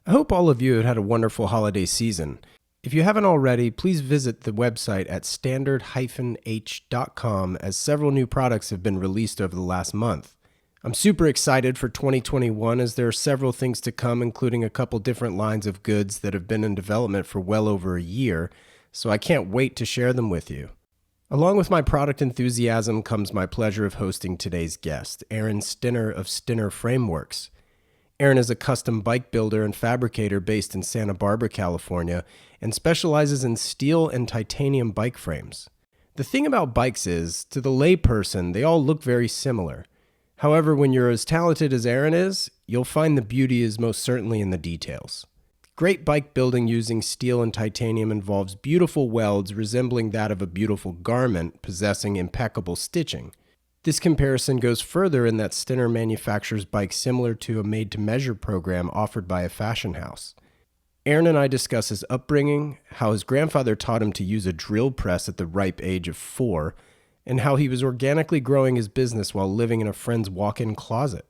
I hope all of you have had a wonderful holiday season. If you haven't already, please visit the website at standard-h.com as several new products have been released over the last month. I'm super excited for 2021 as there are several things to come, including a couple different lines of goods that have been in development for well over a year, so I can't wait to share them with you. Along with my product enthusiasm comes my pleasure of hosting today's guest, Aaron Stinner of Stinner Frameworks. Aaron is a custom bike builder and fabricator based in Santa Barbara, California, and specializes in steel and titanium bike frames. The thing about bikes is, to the layperson, they all look very similar. However, when you're as talented as Aaron is, you'll find the beauty is most certainly in the details. Great bike building using steel and titanium involves beautiful welds resembling that of a beautiful garment possessing impeccable stitching. This comparison goes further in that Stinner manufactures bikes similar to a made-to-measure program offered by a fashion house. Aaron and I discuss his upbringing, how his grandfather taught him to use a drill press at the ripe age of 4, and how he was organically growing his business while living in a friend's walk-in closet.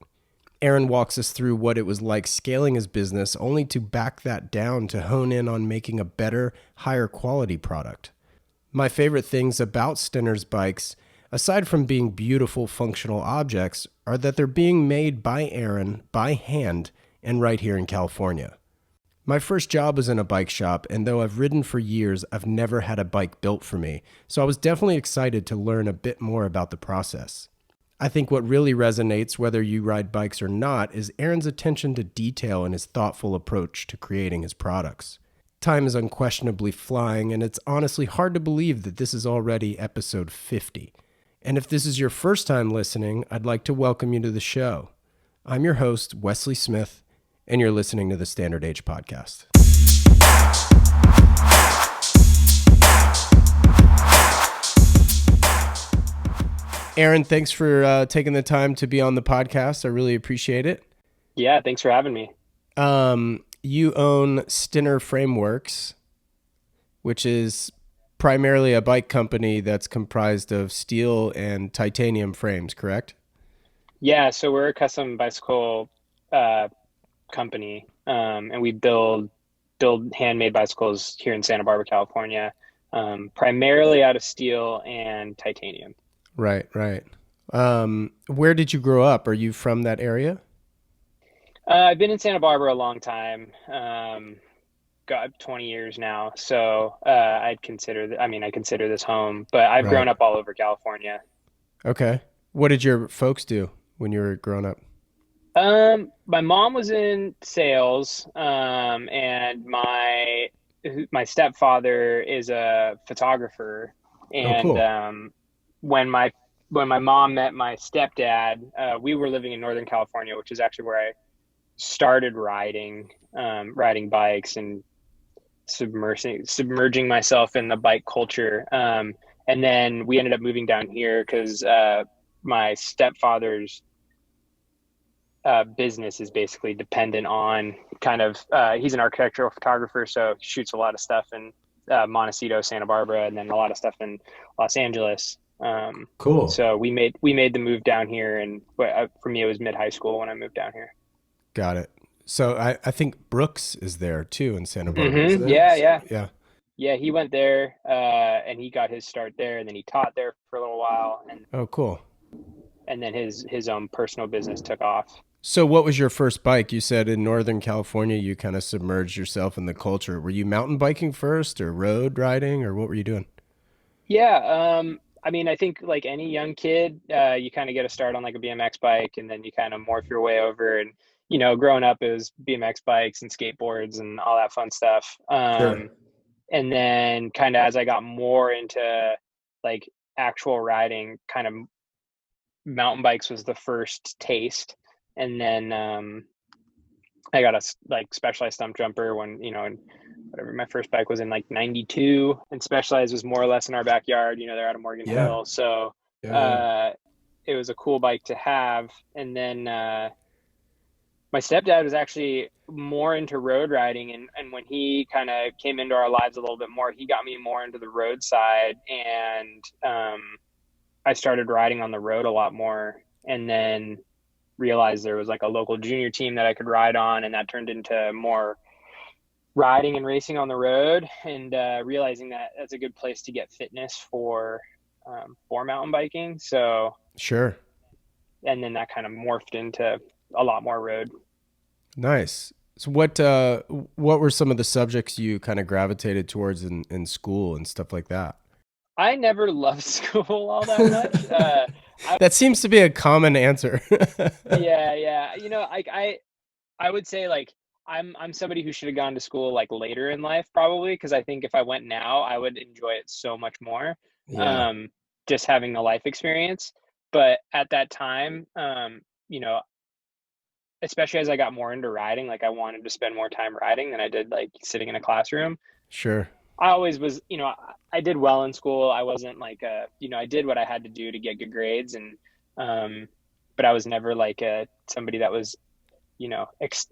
Aaron walks us through what it was like scaling his business only to back that down to hone in on making a better, higher quality product. My favorite things about Stinner's bikes, aside from being beautiful functional objects, are that they're being made by Aaron, by hand, and right here in California. My first job was in a bike shop, and though I've ridden for years, I've never had a bike built for me, so I was definitely excited to learn a bit more about the process. I think what really resonates, whether you ride bikes or not, is Aaron's attention to detail and his thoughtful approach to creating his products. Time is unquestionably flying, and it's honestly hard to believe that this is already episode 50. And if this is your first time listening, I'd like to welcome you to the show. I'm your host, Wesley Smith, and you're listening to the Standard H Podcast. Aaron, thanks for taking the time to be on the podcast. I really appreciate it. Yeah, thanks for having me. You own Stinner Frameworks, which is primarily a bike company that's comprised of steel and titanium frames, correct? Yeah, so we're a custom bicycle company, and we build handmade bicycles here in Santa Barbara, California, primarily out of steel and titanium. Right, right. Where did you grow up? Are you from that area? I've been in Santa Barbara a long time, got 20 years now. So I consider this home, but I've Right. grown up all over California. Okay. What did your folks do when you were growing up? My mom was in sales, and my stepfather is a photographer, Oh, and cool. when my when my mom met my stepdad, we were living in Northern California, which is actually where I started riding bikes and submerging myself in the bike culture. And then we ended up moving down here because my stepfather's business is basically dependent on he's an architectural photographer, so he shoots a lot of stuff in Montecito, Santa Barbara, and then a lot of stuff in Los Angeles. Cool. So we made the move down here, and for me it was mid high school when I moved down here. Got it. So I think Brooks is there too in Santa Barbara, isn't Hmm. it? Yeah, yeah, Yeah. yeah. He went there, and he got his start there, and then he taught there for a little while, Oh, cool. and then his own personal business took off. So what was your first bike? You said in Northern California, you kind of submerged yourself in the culture. Were you mountain biking first or road riding or what were you doing? Yeah, I mean, I think like any young kid, you kind of get a start on like a BMX bike, and then you kind of morph your way over. And growing up, it was BMX bikes and skateboards and all that fun stuff. Sure. And then kind of as I got more into like actual riding, kind of mountain bikes was the first taste. And then I got a like Specialized stump jumper when, and whatever, my first bike was in like 92, and Specialized was more or less in our backyard. They're out of Morgan Yeah. Hill. So Yeah. Yeah. uh, it was a cool bike to have. And then my stepdad was actually more into road riding. And when he kind of came into our lives a little bit more, he got me more into the road side. And I started riding on the road a lot more. And then realized there was like a local junior team that I could ride on, and that turned into more riding and racing on the road, and realizing that that's a good place to get fitness for mountain biking. So, Sure. and then that kind of morphed into a lot more road. Nice. So what were some of the subjects you kind of gravitated towards in school and stuff like that? I never loved school all that much. That seems to be a common answer. Yeah, yeah. I would say like I'm somebody who should have gone to school like later in life probably, because I think if I went now, I would enjoy it so much more. Yeah, Um, just having the life experience. But at that time, you know, especially as I got more into riding, like I wanted to spend more time riding than I did like sitting in a classroom. sure. I always was, I did well in school. I wasn't like I did what I had to do to get good grades, and um, but I was never like somebody that was,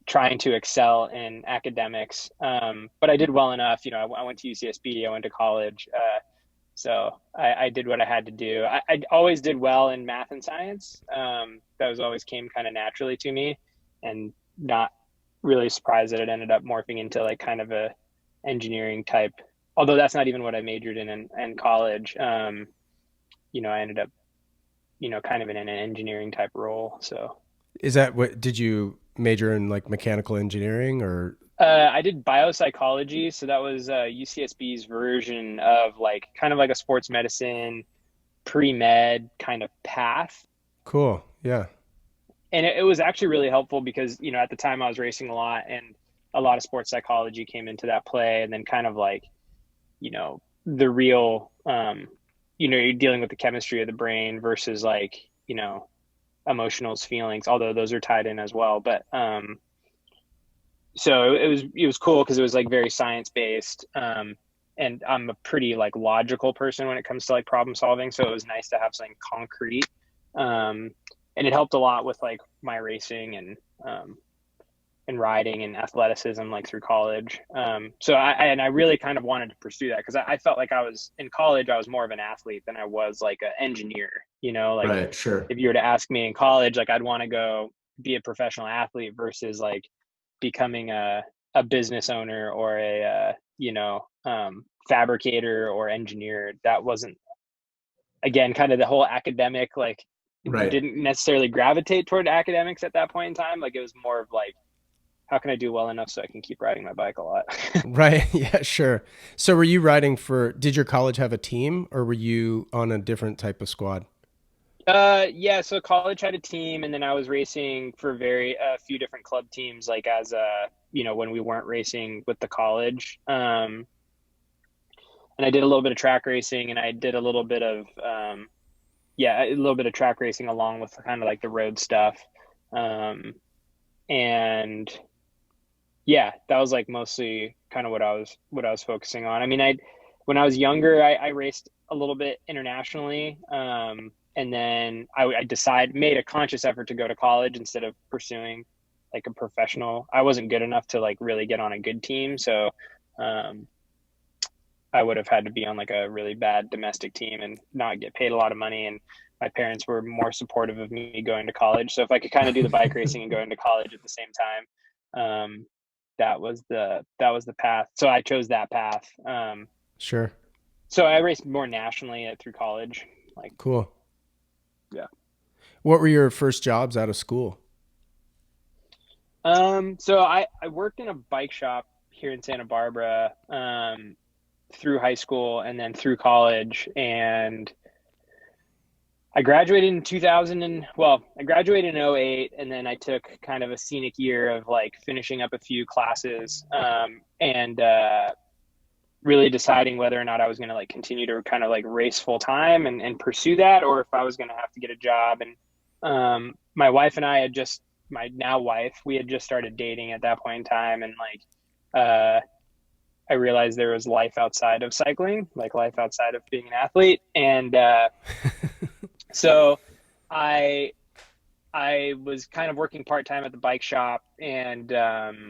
trying to excel in academics. But I did well enough. I went to UCSB. I went to college. So I did what I had to do. I always did well in math and science. That was always came kind of naturally to me, and not really surprised that it ended up morphing into like kind of a engineering type. Although that's not even what I majored in college. I ended up, kind of in an engineering type role. So Is that what did you major in like mechanical engineering or I did biopsychology, so that was UCSB's version of like kind of like a sports medicine pre-med kind of path. cool. Yeah. And it was actually really helpful because, at the time I was racing a lot, and a lot of sports psychology came into that play, and then kind of like, the real, you're dealing with the chemistry of the brain versus like, emotionals, feelings, although those are tied in as well. But so it was cool because it was like very science based. And I'm a pretty like logical person when it comes to like problem solving, so it was nice to have something concrete. And it helped a lot with like my racing and riding and athleticism like through college. So I really kind of wanted to pursue that because I felt like I was in college, I was more of an athlete than I was like an engineer. Like Right, sure. if you were to ask me in college, like I'd want to go be a professional athlete versus like becoming a business owner or fabricator or engineer. That wasn't, again, kind of the whole academic, like Right. didn't necessarily gravitate toward academics at that point in time. Like it was more of like, how can I do well enough so I can keep riding my bike a lot? Right. Yeah, sure. So were you riding for did your college have a team or were you on a different type of squad? Yeah, so college had a team, and then I was racing for a few different club teams, like as when we weren't racing with the college. And I did a little bit of track racing, and I did a little bit of a little bit of track racing along with kind of like the road stuff. And yeah, that was like mostly kind of what I was focusing on. I mean, when I was younger, I raced a little bit internationally. And then I made a conscious effort to go to college instead of pursuing like a professional. I wasn't good enough to like really get on a good team. So, um, I would have had to be on like a really bad domestic team and not get paid a lot of money. And my parents were more supportive of me going to college. So if I could kind of do the bike racing and go into college at the same time, that was the path. So I chose that path. Sure. So I raced more nationally through college. Like, Cool. yeah. What were your first jobs out of school? So I worked in a bike shop here in Santa Barbara, through high school and then through college. And I graduated in 2000 I graduated in '08, and then I took kind of a scenic year of like finishing up a few classes, and really deciding whether or not I was going to like continue to kind of like race full time and pursue that, or if I was going to have to get a job. And my wife and I had just, my now wife, we had just started dating at that point in time. And like, I realized there was life outside of cycling, like life outside of being an athlete. And so I I was kind of working part time at the bike shop, and I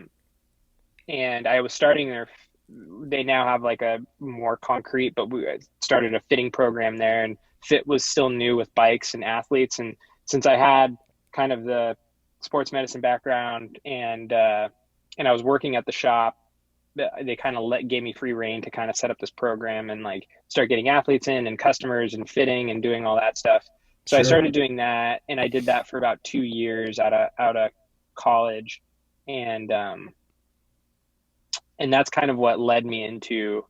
was starting their. They now have like a more concrete, but we started a fitting program there, and fit was still new with bikes and athletes. And since I had kind of the sports medicine background, and I was working at the shop, they kind of gave me free reign to kind of set up this program and like start getting athletes in and customers and fitting and doing all that stuff. So I Sure. started doing that, and I did that for about 2 years out of college, and and that's kind of what led me into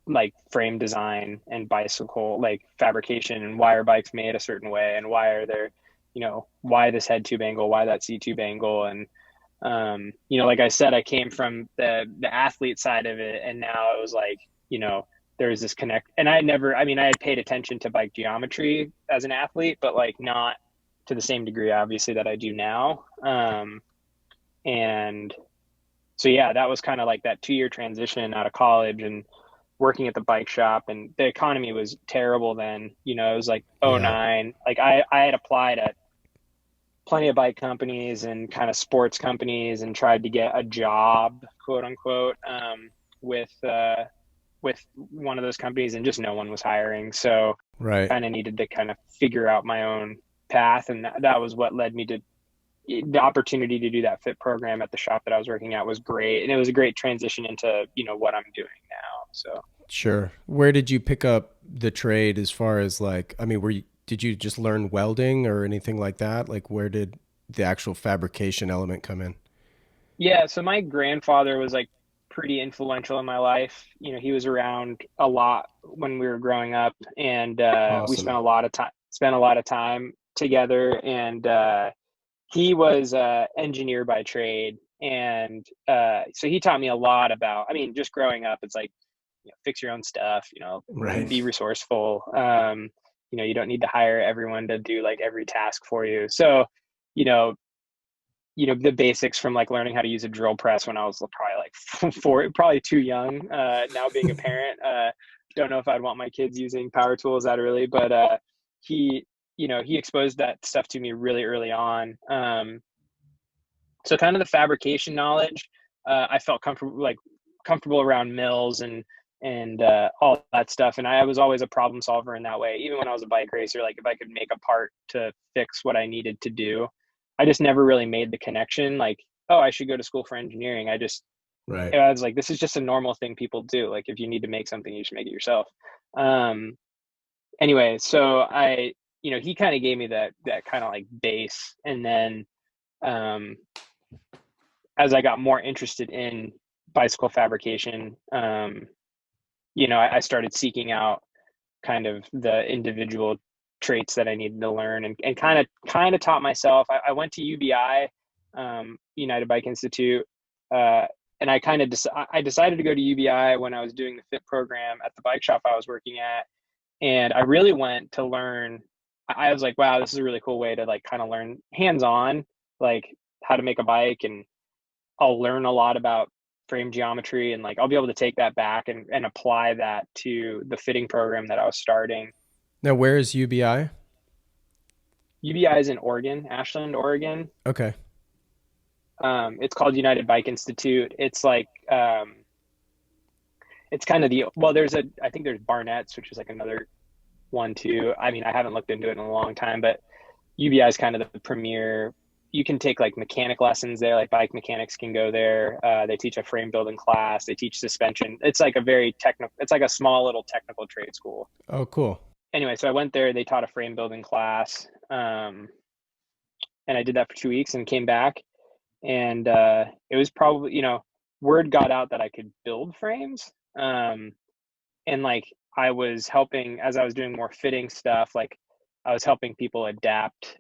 like frame design and bicycle like fabrication, and why are bikes made a certain way, and why are there, why this head tube angle, why that C tube angle. And like I said, I came from the athlete side of it, and now it was like, there's this connect. And I had paid attention to bike geometry as an athlete, but like not to the same degree, obviously, that I do now. And so, yeah, that was kind of like that 2 year transition out of college and working at the bike shop. And the economy was terrible then. It was like Yeah. '09. Like I had applied at plenty of bike companies and kind of sports companies and tried to get a job, quote unquote, with with one of those companies, and just no one was hiring. So Right. kind of needed to kind of figure out my own path, and that was what led me to the opportunity to do that fit program at the shop that I was working at. Was great, and it was a great transition into what I'm doing now. So Sure. Where did you pick up the trade as far as like, I mean, did you just learn welding or anything like that? Like, where did the actual fabrication element come in? yeah, so my grandfather was like pretty influential in my life. He was around a lot when we were growing up, and we Awesome. spent a lot of time together. And he was engineer by trade, and so he taught me a lot about. I mean, just growing up, it's like, fix your own stuff. Right. Be resourceful. You don't need to hire everyone to do like every task for you. So, you know, the basics from like learning how to use a drill press when I was probably like probably too young. Now being a parent, don't know if I'd want my kids using power tools that early, but he, he exposed that stuff to me really early on. So kind of the fabrication knowledge, I felt comfortable around mills and all that stuff. And I was always a problem solver in that way. Even when I was a bike racer, like if I could make a part to fix what I needed to do, I just never really made the connection. Like, oh, I should go to school for engineering. Right. I was like, this is just a normal thing people do. Like, if you need to make something, you should make it yourself. Um, anyway, so he kind of gave me that kind of like base, and then um, as I got more interested in bicycle fabrication, I started seeking out kind of the individual traits that I needed to learn, and kind of taught myself. I went to UBI, United Bike Institute, and I decided to go to UBI when I was doing the fit program at the bike shop I was working at, and I really went to learn. I was like, wow, this is a really cool way to like kind of learn hands on, like how to make a bike, and I'll learn a lot about frame geometry, and like I'll be able to take that back and apply that to the fitting program that I was starting. Now, where is UBI? UBI is in Oregon, Ashland, Oregon. Okay. It's called United Bike Institute. It's like it's kind of I think there's Barnett's, which is like another one too. I mean, I haven't looked into it in a long time, but UBI is kind of the premier. You can take like mechanic lessons there, like bike mechanics can go there. They teach a frame building class. They teach suspension. It's like a very technical, it's like a small little technical trade school. Oh, cool. Anyway, so I went there. They taught a frame building class, and I did that for 2 weeks and came back. And it was probably, word got out that I could build frames. And like I was helping as I was doing more fitting stuff, like I was helping people adapt,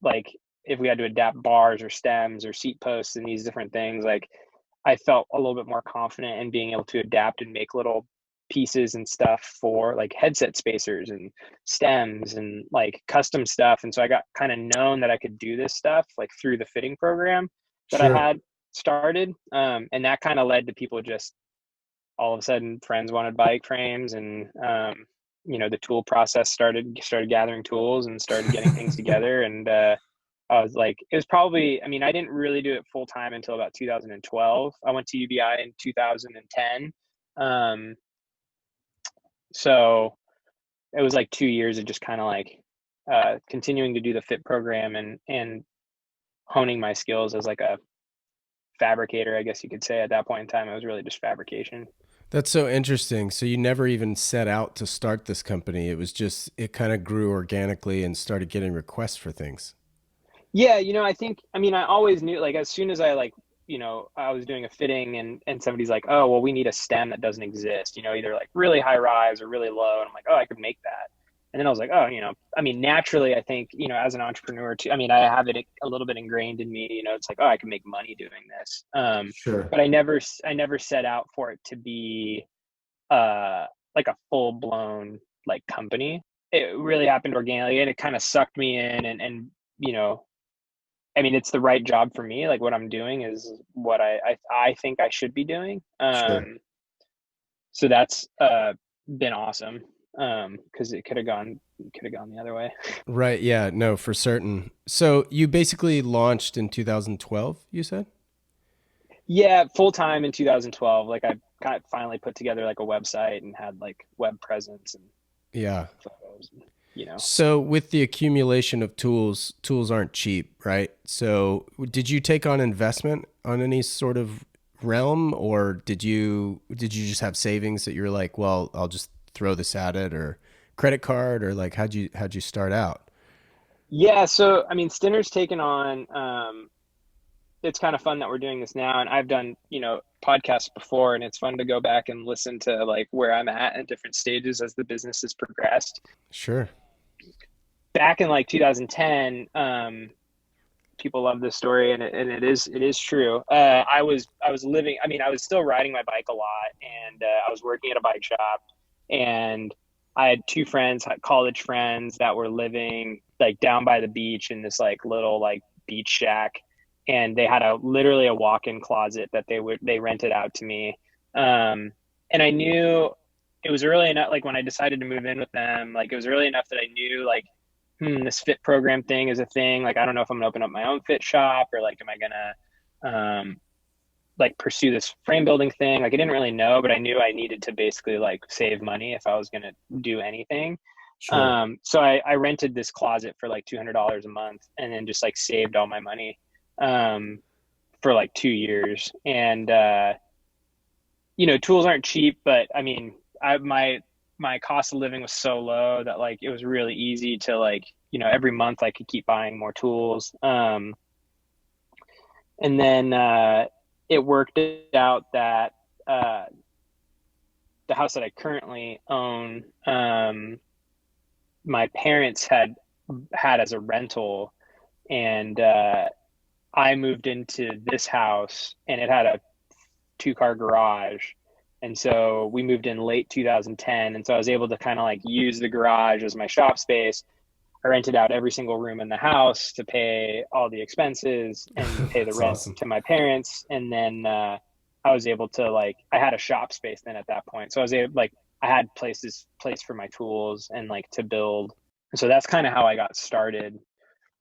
like if we had to adapt bars or stems or seat posts and these different things, like I felt a little bit more confident in being able to adapt and make little pieces and stuff for like headset spacers and stems and like custom stuff. And so I got kind of known that I could do this stuff like through the fitting program that I Sure. had started. And that kind of led to people just all of a sudden friends wanted bike frames, and the tool process started gathering tools and started getting things together. And I was like, it was probably, I mean, I didn't really do it full time until about 2012. I went to UBI in 2010. So it was like 2 years of just kind of like continuing to do the fit program and honing my skills as like a fabricator, I guess you could say. At that point in time, it was really just fabrication. That's so interesting. So you never even set out to start this company. It was just, it kind of grew organically and started getting requests for things. Yeah, I think, I mean, I always knew, like, as soon as I like, I was doing a fitting and somebody's like, oh, well, we need a stem that doesn't exist, either like really high rise or really low. And I'm like, oh, I could make that. And then I was like, oh, I mean, naturally, I think, as an entrepreneur too, I mean, I have it a little bit ingrained in me, it's like, oh, I can make money doing this. Sure. But I never set out for it to be, like a full blown like company. It really happened organically and it kind of sucked me in you know, I mean, it's the right job for me. Like what I'm doing is what I think I should be doing. Sure. So that's been awesome. Because it could have gone the other way. Right. Yeah. No, for certain. So you basically launched in 2012, you said? Yeah, full time in 2012. Like I kind of finally put together like a website and had like web presence and Yeah. photos. So with the accumulation of tools, tools aren't cheap, right? So did you take on investment on any sort of realm, or did you just have savings that you're like, well, I'll just throw this at it, or credit card, or like how'd you start out? Yeah, so I mean, Stinner's taken on. It's kind of fun that we're doing this now, and I've done podcasts before, and it's fun to go back and listen to like where I'm at different stages as the business has progressed. Sure. Back in like 2010, people love this story, and it is true. I was living. I mean, I was still riding my bike a lot, and I was working at a bike shop, and I had two friends, college friends, that were living like down by the beach in this like little like beach shack, and they had literally a walk-in closet that they rented out to me. And I knew it was early enough. Like when I decided to move in with them, like it was early enough that I knew like this fit program thing is a thing. Like, I don't know if I'm gonna open up my own fit shop or like, am I gonna, like pursue this frame building thing? Like, I didn't really know, but I knew I needed to basically like save money if I was gonna do anything. Sure. So I rented this closet for like $200 a month and then just like saved all my money, um, for like 2 years. And, tools aren't cheap, but I mean, my cost of living was so low that like it was really easy to like every month I could keep buying more tools. And then it worked out that the house that I currently own, my parents had as a rental, and I moved into this house and it had a two-car garage. And so we moved in late 2010. And so I was able to kind of like use the garage as my shop space. I rented out every single room in the house to pay all the expenses and pay the That's rent awesome. to my parents. And then I was able to like, I had a shop space then at that point. So I was able, like, I had place for my tools and like to build. And so that's kind of how I got started.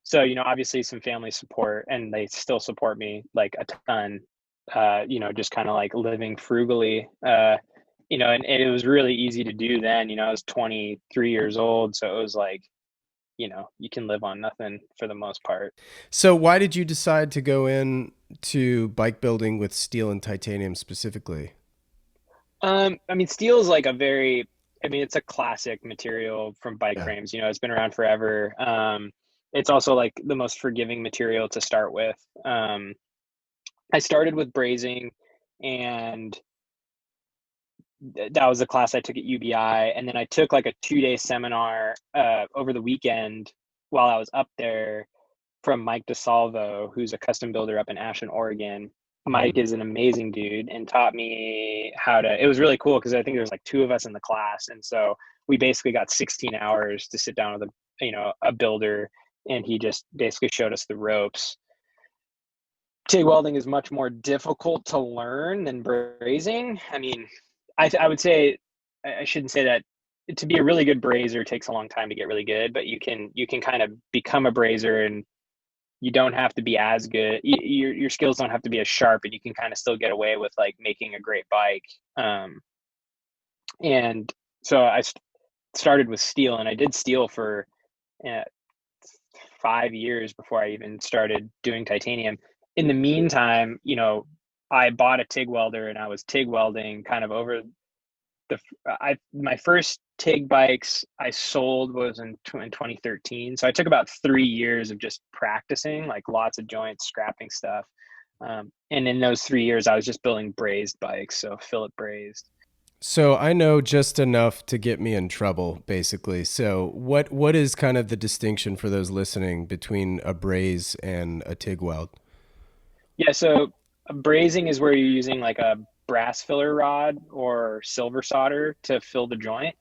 So, obviously some family support, and they still support me like a ton, just kind of like living frugally, and it was really easy to do then. I was 23 years old. So it was like, you can live on nothing for the most part. So why did you decide to go in to bike building with steel and titanium specifically? I mean, steel is like I mean, it's a classic material from bike Yeah. frames. It's been around forever. It's also like the most forgiving material to start with. I started with brazing, and that was a class I took at UBI. And then I took like a 2-day seminar over the weekend while I was up there from Mike DeSalvo, who's a custom builder up in Ashland, Oregon. Mike is an amazing dude and taught me how to. It was really cool because I think there's like two of us in the class, and so we basically got 16 hours to sit down with a builder, and he just basically showed us the ropes. Tig welding is much more difficult to learn than brazing. I mean, I would say, I shouldn't say that. To be a really good brazier takes a long time to get really good, but you can kind of become a brazier, and you don't have to be as good. Your skills don't have to be as sharp, and you can kind of still get away with like making a great bike. And so I started with steel, and I did steel for uh, 5 years before I even started doing titanium. in the meantime, I bought a TIG welder and I was TIG welding kind of over my first TIG bikes I sold was in 2013. So I took about 3 years of just practicing, like lots of joints, scrapping stuff. And in those 3 years, I was just building brazed bikes, so fillet brazed. So I know just enough to get me in trouble, basically. So what is kind of the distinction for those listening between a braze and a TIG weld? Yeah, so brazing is where you're using like a brass filler rod or silver solder to fill the joint.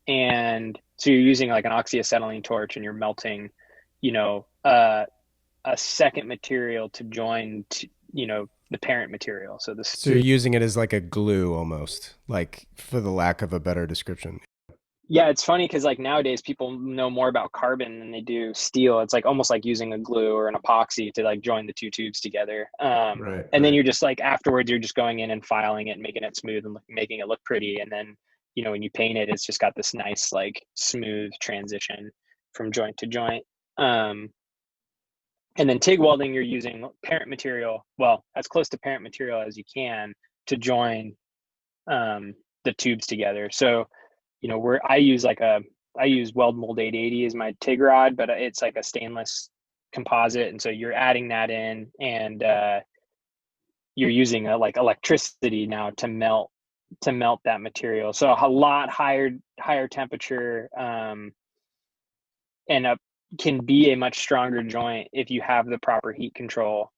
And so you're using like an oxyacetylene torch and you're melting, you know, uh, a second material to join to, the parent material. So this, So you're using it as like a glue almost, like for the lack of a better description. yeah, it's funny because like nowadays people know more about carbon than they do steel. It's like almost like using a glue or an epoxy to like join the two tubes together. Right, And then right. you're just like afterwards, you're just going in and filing it, and making it smooth and making it look pretty. And then, when you paint it, it's just got this nice like smooth transition from joint to joint. Um, and then TIG welding, you're using parent material, well, as close to parent material as you can to join the tubes together. So, where I use weld mold 880 as my TIG rod, but it's like a stainless composite, and so you're adding that in, and you're using like electricity now to melt that material. So a lot higher temperature, and can be a much stronger joint if you have the proper heat control.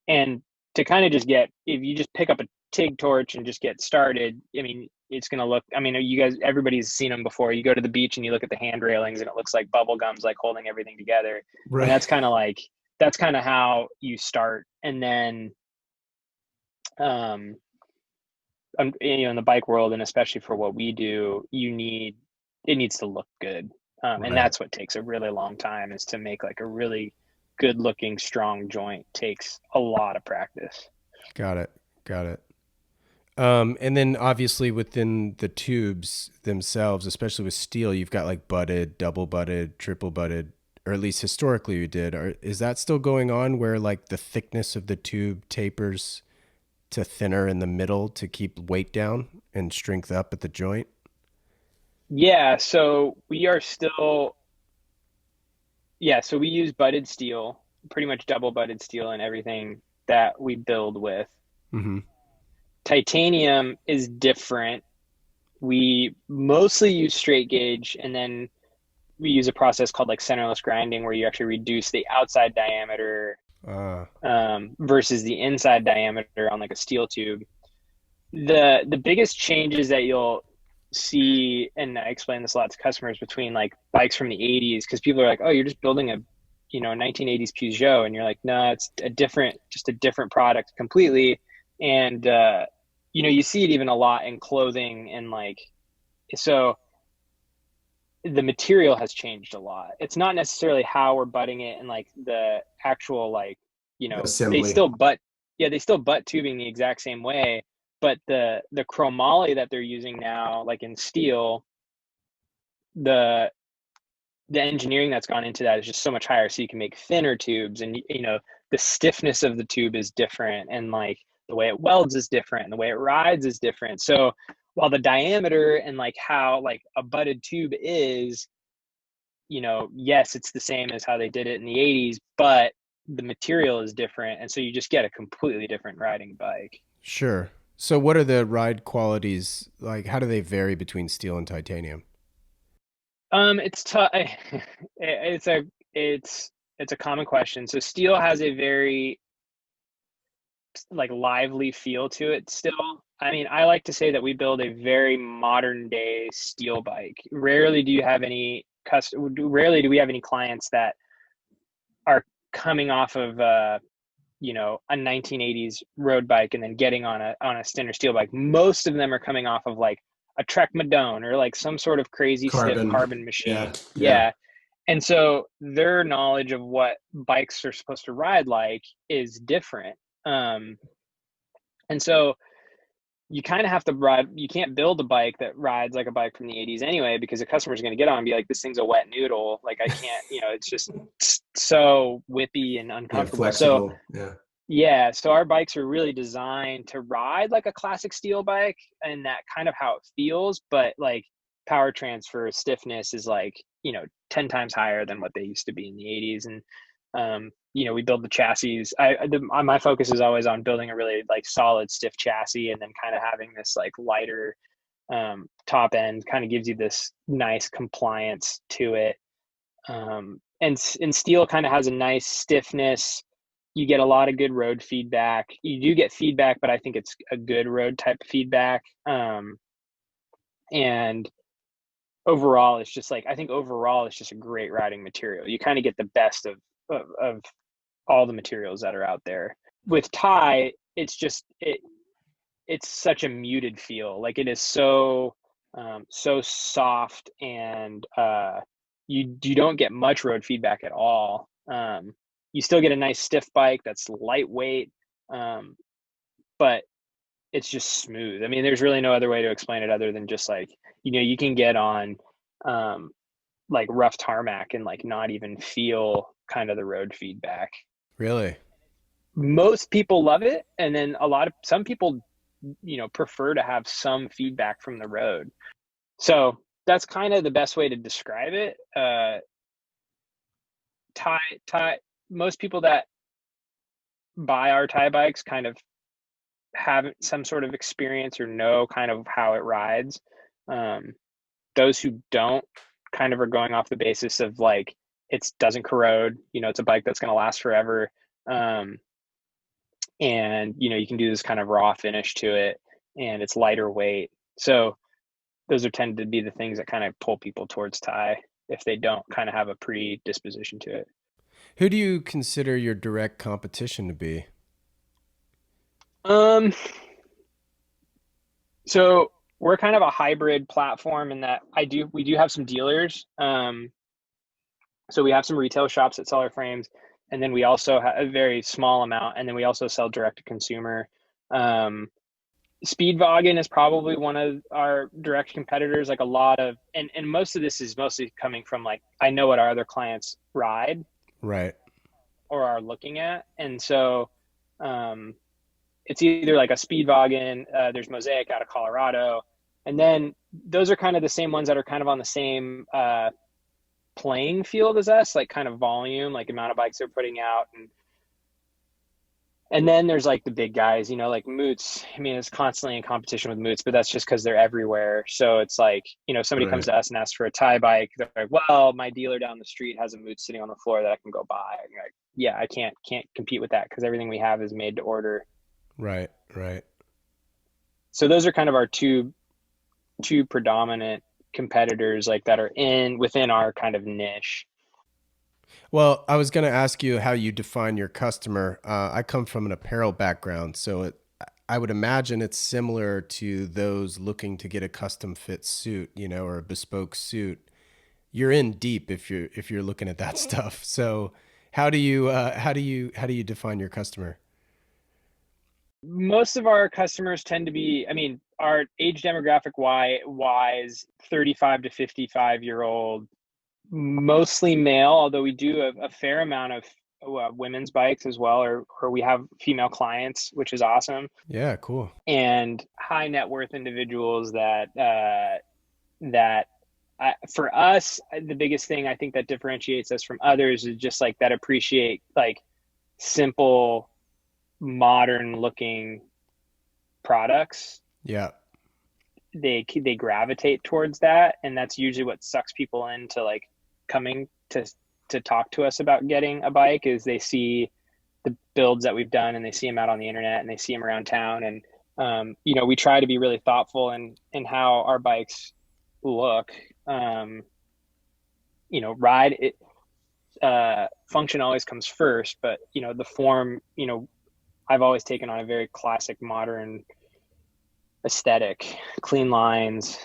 And to kind of just if you just pick up a TIG torch and just get started, I mean, it's going to look, I mean, you guys, everybody's seen them before. You go to the beach and you look at the hand railings and it looks like bubble gum's like holding everything together. And Right. that's kind of how you start. And then, um, in the bike world, and especially for what we do, it needs to look good. And Right. that's what takes a really long time, is to make like a really good looking, strong joint takes a lot of practice. Got it. Got it. And then obviously within the tubes themselves, especially with steel, you've got like butted, double butted, triple butted, or at least historically you did. Is that still going on where like the thickness of the tube tapers to thinner in the middle to keep weight down and strength up at the joint? Yeah, so we are still, yeah, so we use butted steel, pretty much double butted steel in everything that we build with. Mm-hmm. Titanium is different. We mostly use straight gauge, and then we use a process called like centerless grinding, where you actually reduce the outside diameter, Uh, versus the inside diameter on like a steel tube. The biggest changes that you'll see, and I explain this a lot to customers, between like bikes from the 80s, because people are like, oh, you're just building a 1980s Peugeot, and you're like, no, it's just a different product completely. And you see it even a lot in clothing, and like, so the material has changed a lot. It's not necessarily how we're butting it, and like the actual like, they assembly. still butt, yeah, they still butt tubing the exact same way, but the chromoly that they're using now, like in steel, the the engineering that's gone into that is just so much higher, so you can make thinner tubes, and the stiffness of the tube is different, and like the way it welds is different, and the way it rides is different. So while the diameter and like how like a butted tube is, yes, it's the same as how they did it in the 80s, but the material is different, and so you just get a completely different riding bike. Sure. So what are the ride qualities like? How do they vary between steel and titanium? It's tough. It's a it's a common question. So steel has a very like lively feel to it still. I mean, I like to say that we build a very modern day steel bike. Rarely do we have any clients that are coming off of a 1980s road bike and then getting on a Stinner steel bike. Most of them are coming off of like a Trek Madone or like some sort of crazy stiff Carbon. carbon Yeah. machine. Yeah. Yeah. And so their knowledge of what bikes are supposed to ride like is different. Um, and so you kind of have to ride, you can't build a bike that rides like a bike from the 80s anyway, because the customer's going to get on and be like, this thing's a wet noodle. Like I can't, it's just so whippy and Yeah. uncomfortable. So Flexible. Yeah. Yeah, so our bikes are really designed to ride like a classic steel bike and that kind of how it feels, but like power transfer stiffness is like, 10 times higher than what they used to be in the 80s. And we build the chassis. My focus is always on building a really like solid stiff chassis and then kind of having this like lighter top end kind of gives you this nice compliance to it. And steel kind of has a nice stiffness. You get a lot of good road feedback. You do get feedback, but I think it's a good road type feedback. And overall, it's just like, I think overall it's just a great riding material. You kind of get the best of all the materials that are out there. With tie, it's such a muted feel. Like it is so soft, and you don't get much road feedback at all. You still get a nice stiff bike that's lightweight, but it's just smooth. I mean, there's really no other way to explain it other than just like, you can get on like rough tarmac and like not even feel kind of the road feedback. Really? Most people love it, and then some people prefer to have some feedback from the road. So that's kind of the best way to describe it. Tie most people that buy our tie bikes kind of have some sort of experience or know kind of how it rides. Those who don't kind of are going off the basis of like it doesn't corrode, it's a bike that's going to last forever. And you can do this kind of raw finish to it, and it's lighter weight. So those are tend to be the things that kind of pull people towards tie if they don't kind of have a predisposition to it. Who do you consider your direct competition to be? Um, so we're kind of a hybrid platform in that we do have some dealers. So we have some retail shops that sell our frames, and then we also have a very small amount, and then we also sell direct to consumer. Speedwagon is probably one of our direct competitors. Like a lot of, and most of this is mostly coming from like, I know what our other clients ride Right. or are looking at. And so it's either like a Speedwagon, there's Mosaic out of Colorado. And then those are kind of the same ones that are kind of on the same playing field as us, like kind of volume, like amount of bikes they're putting out. And then there's like the big guys, like Moots. I mean, it's constantly in competition with Moots, but that's just because they're everywhere. So it's like, if somebody comes Right. to us and asks for a tie bike, they're like, well, my dealer down the street has a Moots sitting on the floor that I can go buy. And you're like, yeah, I can't compete with that because everything we have is made to order. Right. Right. So those are kind of our two predominant competitors like that are within our kind of niche. Well, I was going to ask you how you define your customer. I come from an apparel background, so I would imagine it's similar to those looking to get a custom fit suit, or a bespoke suit. You're in deep if you're looking at that stuff. So, how do you define your customer? Most of our customers tend to be, I mean, our age demographic wise, 35 to 55-year-old, mostly male, although we do a fair amount of women's bikes as well, or we have female clients, which is awesome, Yeah, cool. and high net worth individuals that for us, the biggest thing I think that differentiates us from others is just like that appreciate like simple, modern looking products. Yeah. They gravitate towards that, and that's usually what sucks people into like coming to talk to us about getting a bike is they see the builds that we've done and they see them out on the internet and they see them around town. And we try to be really thoughtful in how our bikes look. Ride it, function always comes first, but the form, I've always taken on a very classic modern aesthetic, clean lines,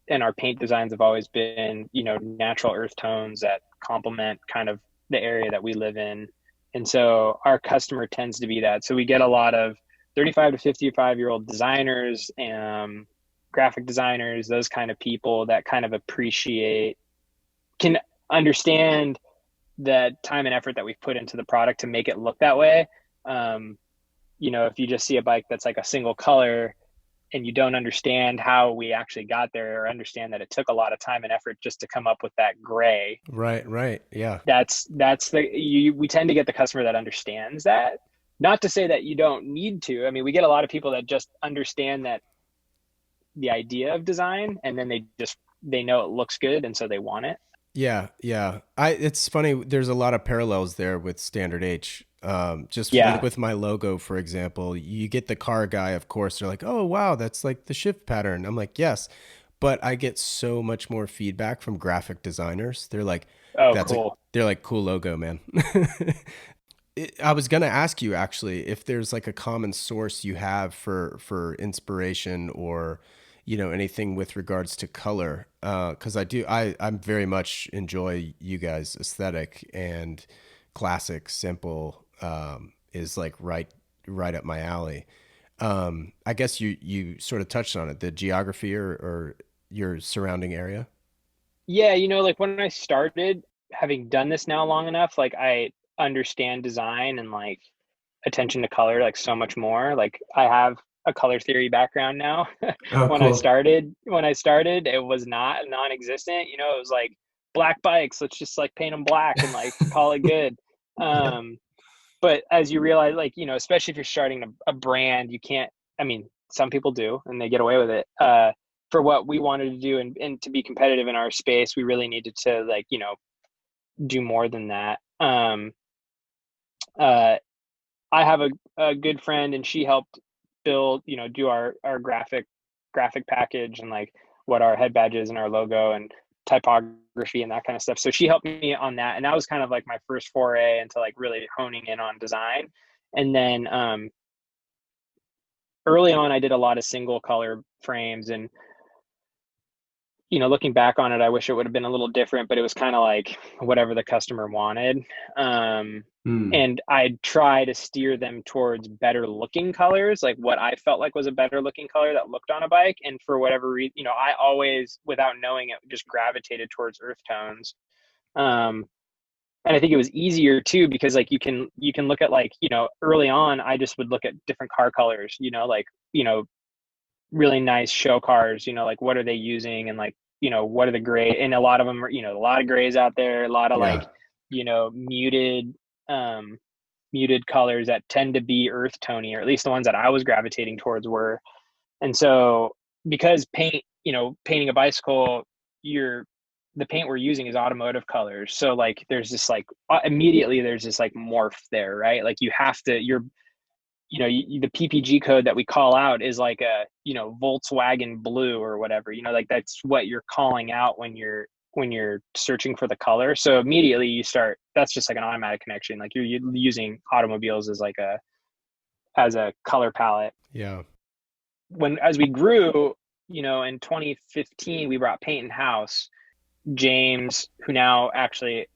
and our paint designs have always been, natural earth tones that complement kind of the area that we live in. And so our customer tends to be that. So we get a lot of 35 to 55-year-old designers, graphic designers, those kind of people that kind of can understand the time and effort that we've put into the product to make it look that way. Um, if you just see a bike that's like a single color and you don't understand how we actually got there or understand that it took a lot of time and effort just to come up with that gray, Right, right. Yeah. we tend to get the customer that understands that. Not to say that you don't need to. I mean, we get a lot of people that just understand that the idea of design, and then they know it looks good, and so they want it. Yeah, yeah. It's funny. There's a lot of parallels there with Standard H. Just like Yeah. with my logo, for example, you get the car guy, of course. They're like, "Oh, wow, that's like the shift pattern." I'm like, "Yes," but I get so much more feedback from graphic designers. They're like, Oh, "That's a," cool. they're like, "Cool logo, man." I was gonna ask you actually if there's like a common source you have for inspiration or anything with regards to color, because I'm very much enjoy you guys aesthetic, and classic simple is like right up my alley. I guess you sort of touched on it, the geography or your surrounding area. Yeah, like when I started, having done this now long enough, like I understand design and like attention to color like so much more. Like I have a color theory background now. Oh, cool. When I started, it was not non-existent. It was like black bikes, let's just like paint them black and like call it good. Yep. Um, but as you realize, like, especially if you're starting a brand, you can't, I mean, some people do and they get away with it. For what we wanted to do and to be competitive in our space, we really needed to like, do more than that. Uh, I have a good friend and she helped build, do our graphic package and like what our head badge is and our logo and typography and that kind of stuff. So she helped me on that. And that was kind of like my first foray into like really honing in on design. And then early on I did a lot of single color frames and looking back on it, I wish it would have been a little different, but it was kind of like whatever the customer wanted. Um, Hmm. and I'd try to steer them towards better looking colors, like what I felt like was a better looking color that looked on a bike. And for whatever reason, I always, without knowing it, just gravitated towards earth tones. Um, and I think it was easier too because like you can look at like early on, I just would look at different car colors, like really nice show cars, like what are they using and like, what are the gray and a lot of them are, a lot of grays out there, a lot of like, Yeah. muted muted colors that tend to be earth tony, or at least the ones that I was gravitating towards were. And so because painting a bicycle, you're the paint we're using is automotive colors. So like there's this like immediately there's this like morph there, right? Like you have to you're the PPG code that we call out is like a Volkswagen blue or whatever, like that's what you're calling out when you're searching for the color. So immediately that's just like an automatic connection, like you're using automobiles as like a color palette. Yeah. When as we grew, in 2015 we brought paint in house. James, who now actually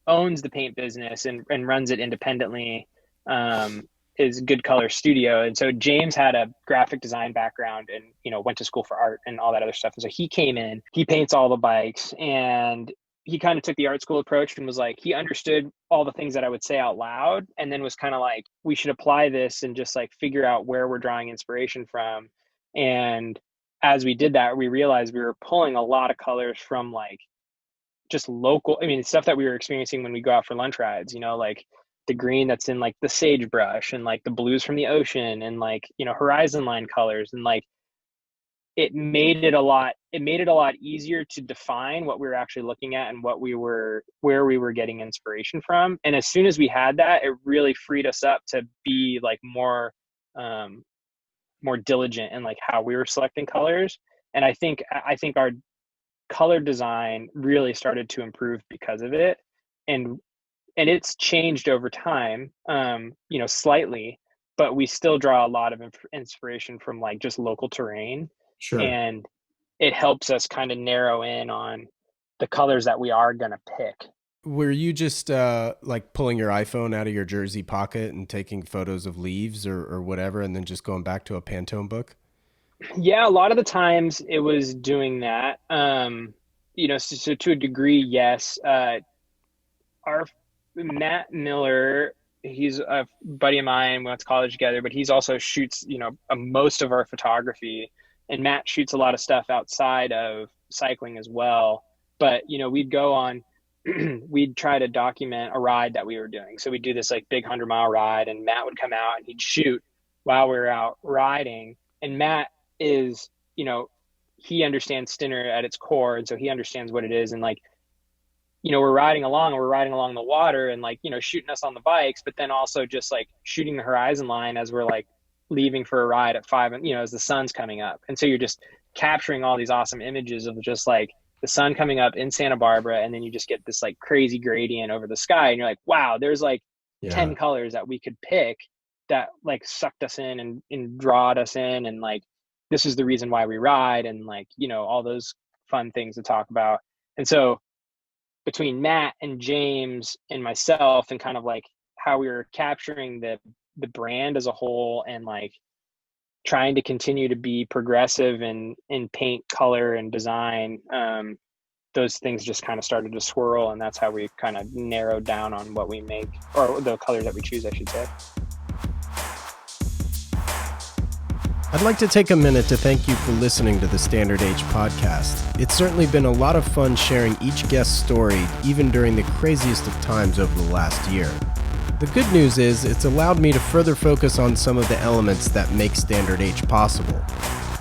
owns the paint business and runs it independently, um, is Good Color Studio. And so James had a graphic design background and, went to school for art and all that other stuff. And so he came in, he paints all the bikes, and he kind of took the art school approach and was like, he understood all the things that I would say out loud. And then was kind of like, we should apply this and just like figure out where we're drawing inspiration from. And as we did that, we realized we were pulling a lot of colors from like just local, I mean, stuff that we were experiencing when we go out for lunch rides, like the green that's in like the sagebrush and like the blues from the ocean and like, horizon line colors. And like it made it a lot easier to define what we were actually looking at and where we were getting inspiration from. And as soon as we had that, it really freed us up to be like um more diligent in like how we were selecting colors. And I think our color design really started to improve because of it. And and it's changed over time, slightly, but we still draw a lot of inspiration from like just local terrain. Sure. And it helps us kind of narrow in on the colors that we are going to pick. Were you just like pulling your iPhone out of your jersey pocket and taking photos of leaves or whatever, and then just going back to a Pantone book? Yeah, a lot of the times it was doing that. So to a degree, yes. Our Matt Miller, he's a buddy of mine. We went to college together, but he's also shoots, most of our photography. And Matt shoots a lot of stuff outside of cycling as well. But, we'd go on, we'd try to document a ride that we were doing. So we'd do this like big 100-mile ride, and Matt would come out and he'd shoot while we were out riding. And Matt is, he understands Stinner at its core. And so he understands what it is. And like, we're riding along and we're riding along the water and like, shooting us on the bikes, but then also just like shooting the horizon line as we're like leaving for a ride at 5 and, as the sun's coming up. And so you're just capturing all these awesome images of just like the sun coming up in Santa Barbara. And then you just get this like crazy gradient over the sky. And you're like, wow, there's like 10 colors that we could pick that like sucked us in and drawed us in. And like, this is the reason why we ride, and like, all those fun things to talk about. And so between Matt and James and myself, and kind of like how we were capturing the brand as a whole, and like trying to continue to be progressive in paint, color, and design, those things just kind of started to swirl, and that's how we kind of narrowed down on what we make, or the colors that we choose, I should say. I'd like to take a minute to thank you for listening to the Standard Age podcast. It's certainly been a lot of fun sharing each guest's story, even during the craziest of times over the last year. The good news is it's allowed me to further focus on some of the elements that make Standard Age possible.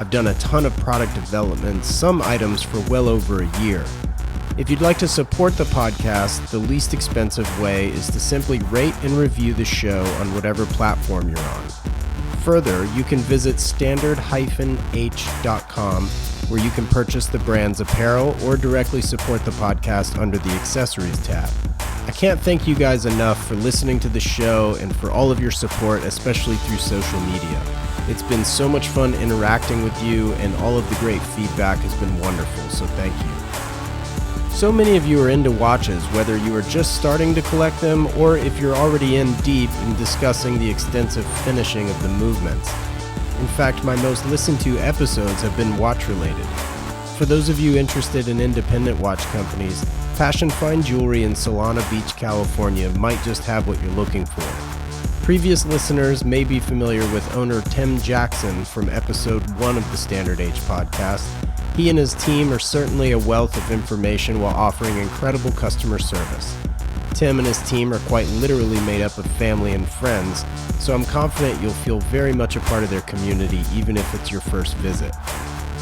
I've done a ton of product development, some items for well over a year. If you'd like to support the podcast, the least expensive way is to simply rate and review the show on whatever platform you're on. Further, you can visit standard-h.com, where you can purchase the brand's apparel or directly support the podcast under the accessories tab. I can't thank you guys enough for listening to the show and for all of your support, especially through social media. It's been so much fun interacting with you, and all of the great feedback has been wonderful, so thank you. So many of you are into watches, whether you are just starting to collect them or if you're already in deep in discussing the extensive finishing of the movements. In fact, my most listened to episodes have been watch related. For those of you interested in independent watch companies, Passion Fine Jewelry in Solana Beach, California might just have what you're looking for. Previous listeners may be familiar with owner Tim Jackson from episode 1 of the Standard Age podcast. He and his team are certainly a wealth of information while offering incredible customer service. Tim and his team are quite literally made up of family and friends, so I'm confident you'll feel very much a part of their community even if it's your first visit.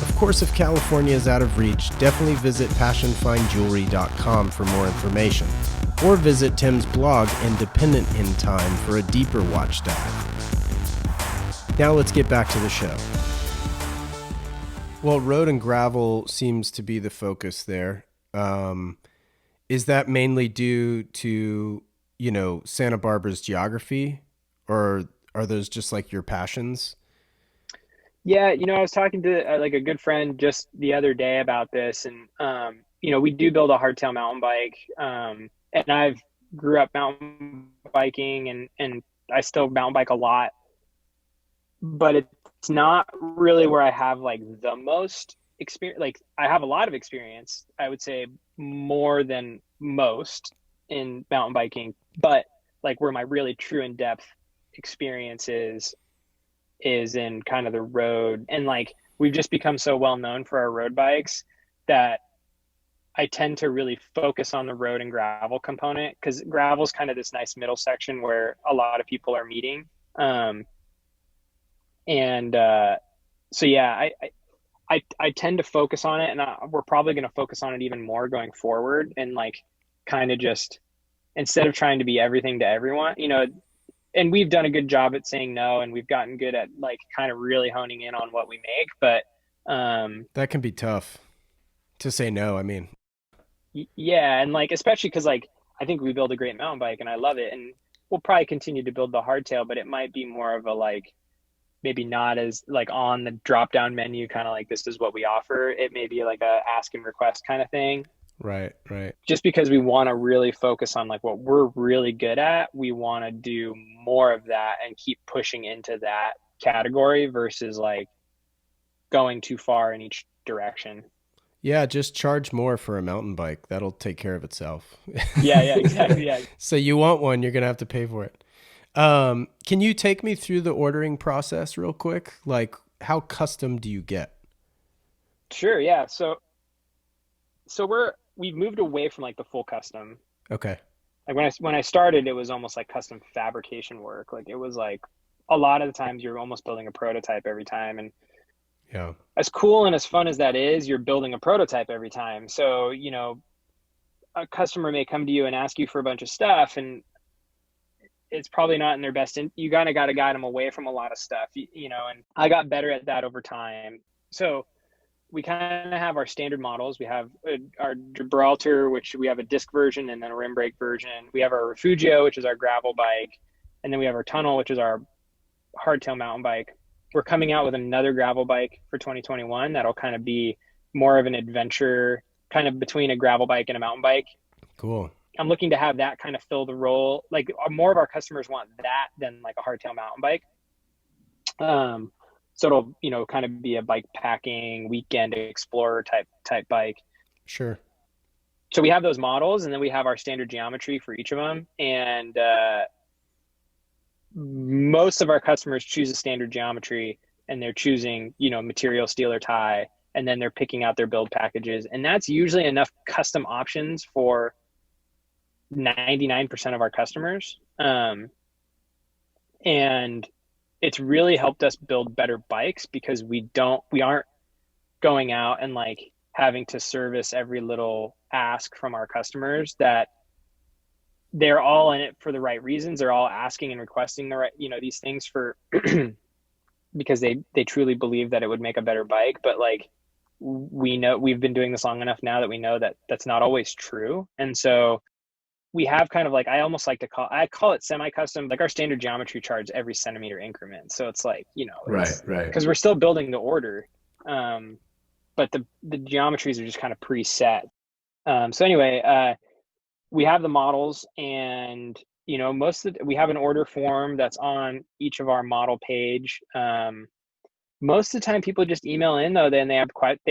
Of course, if California is out of reach, definitely visit passionfinejewelry.com for more information, or visit Tim's blog Independent in Time for a deeper watch dive. Now let's get back to the show. Well, road and gravel seems to be the focus there. Is that mainly due to, Santa Barbara's geography, or are those just like your passions? Yeah, I was talking to like a good friend just the other day about this, and we do build a hardtail mountain bike, and I've grew up mountain biking, and I still mountain bike a lot, but it's not really where I have like the most experience. Like I have a lot of experience, I would say more than most in mountain biking, but like where my really true in-depth experience is in kind of the road. And like we've just become so well known for our road bikes that I tend to really focus on the road and gravel component, because gravel's kind of this nice middle section where a lot of people are meeting. So yeah, I tend to focus on it, and we're probably going to focus on it even more going forward, and like kind of just, instead of trying to be everything to everyone, and we've done a good job at saying no, and we've gotten good at like kind of really honing in on what we make, but that can be tough to say no. I mean, yeah, and like especially because like I think we build a great mountain bike and I love it, and we'll probably continue to build the hardtail, but it might be more of a like maybe not as like on the drop down menu, kind of like this is what we offer. It may be like a ask and request kind of thing. Right. Just because we want to really focus on like what we're really good at, we want to do more of that and keep pushing into that category versus like going too far in each direction. Yeah, just charge more for a mountain bike. That'll take care of itself. Yeah, exactly. Yeah. So you want one, you're gonna have to pay for it. Can you take me through the ordering process real quick? Like, how custom do you get? Sure. Yeah. So we've moved away from like the full custom. Okay. Like when I started, it was almost like custom fabrication work. Like it was like a lot of the times you're almost building a prototype every time. And Yeah. as cool and as fun as that is, you're building a prototype every time. So, a customer may come to you and ask you for a bunch of stuff, and it's probably not in their best. And you kind of got to guide them away from a lot of stuff, and I got better at that over time. So we kind of have our standard models. We have our Gibraltar, which we have a disc version and then a rim brake version. We have our Refugio, which is our gravel bike. And then we have our Tunnel, which is our hardtail mountain bike. We're coming out with another gravel bike for 2021. That'll kind of be more of an adventure, kind of between a gravel bike and a mountain bike. Cool. I'm looking to have that kind of fill the role. Like more of our customers want that than like a hardtail mountain bike. So it'll, kind of be a bike packing weekend explorer type bike. Sure. So we have those models, and then we have our standard geometry for each of them. And most of our customers choose a standard geometry, and they're choosing, material, steel or tie, and then they're picking out their build packages. And that's usually enough custom options for 99% of our customers. And it's really helped us build better bikes because we aren't going out and like having to service every little ask from our customers. That they're all in it for the right reasons. They're all asking and requesting the right, these things for because they truly believe that it would make a better bike. But like, we know we've been doing this long enough now that we know that that's not always true. And so we have kind of like, I almost like to call it semi-custom. Like our standard geometry charts every centimeter increment. So it's like, Right. Right. because we're still building the order. But the geometries are just kind of preset. So anyway, we have the models, and, we have an order form that's on each of our model page. Most of the time people just email in though, then they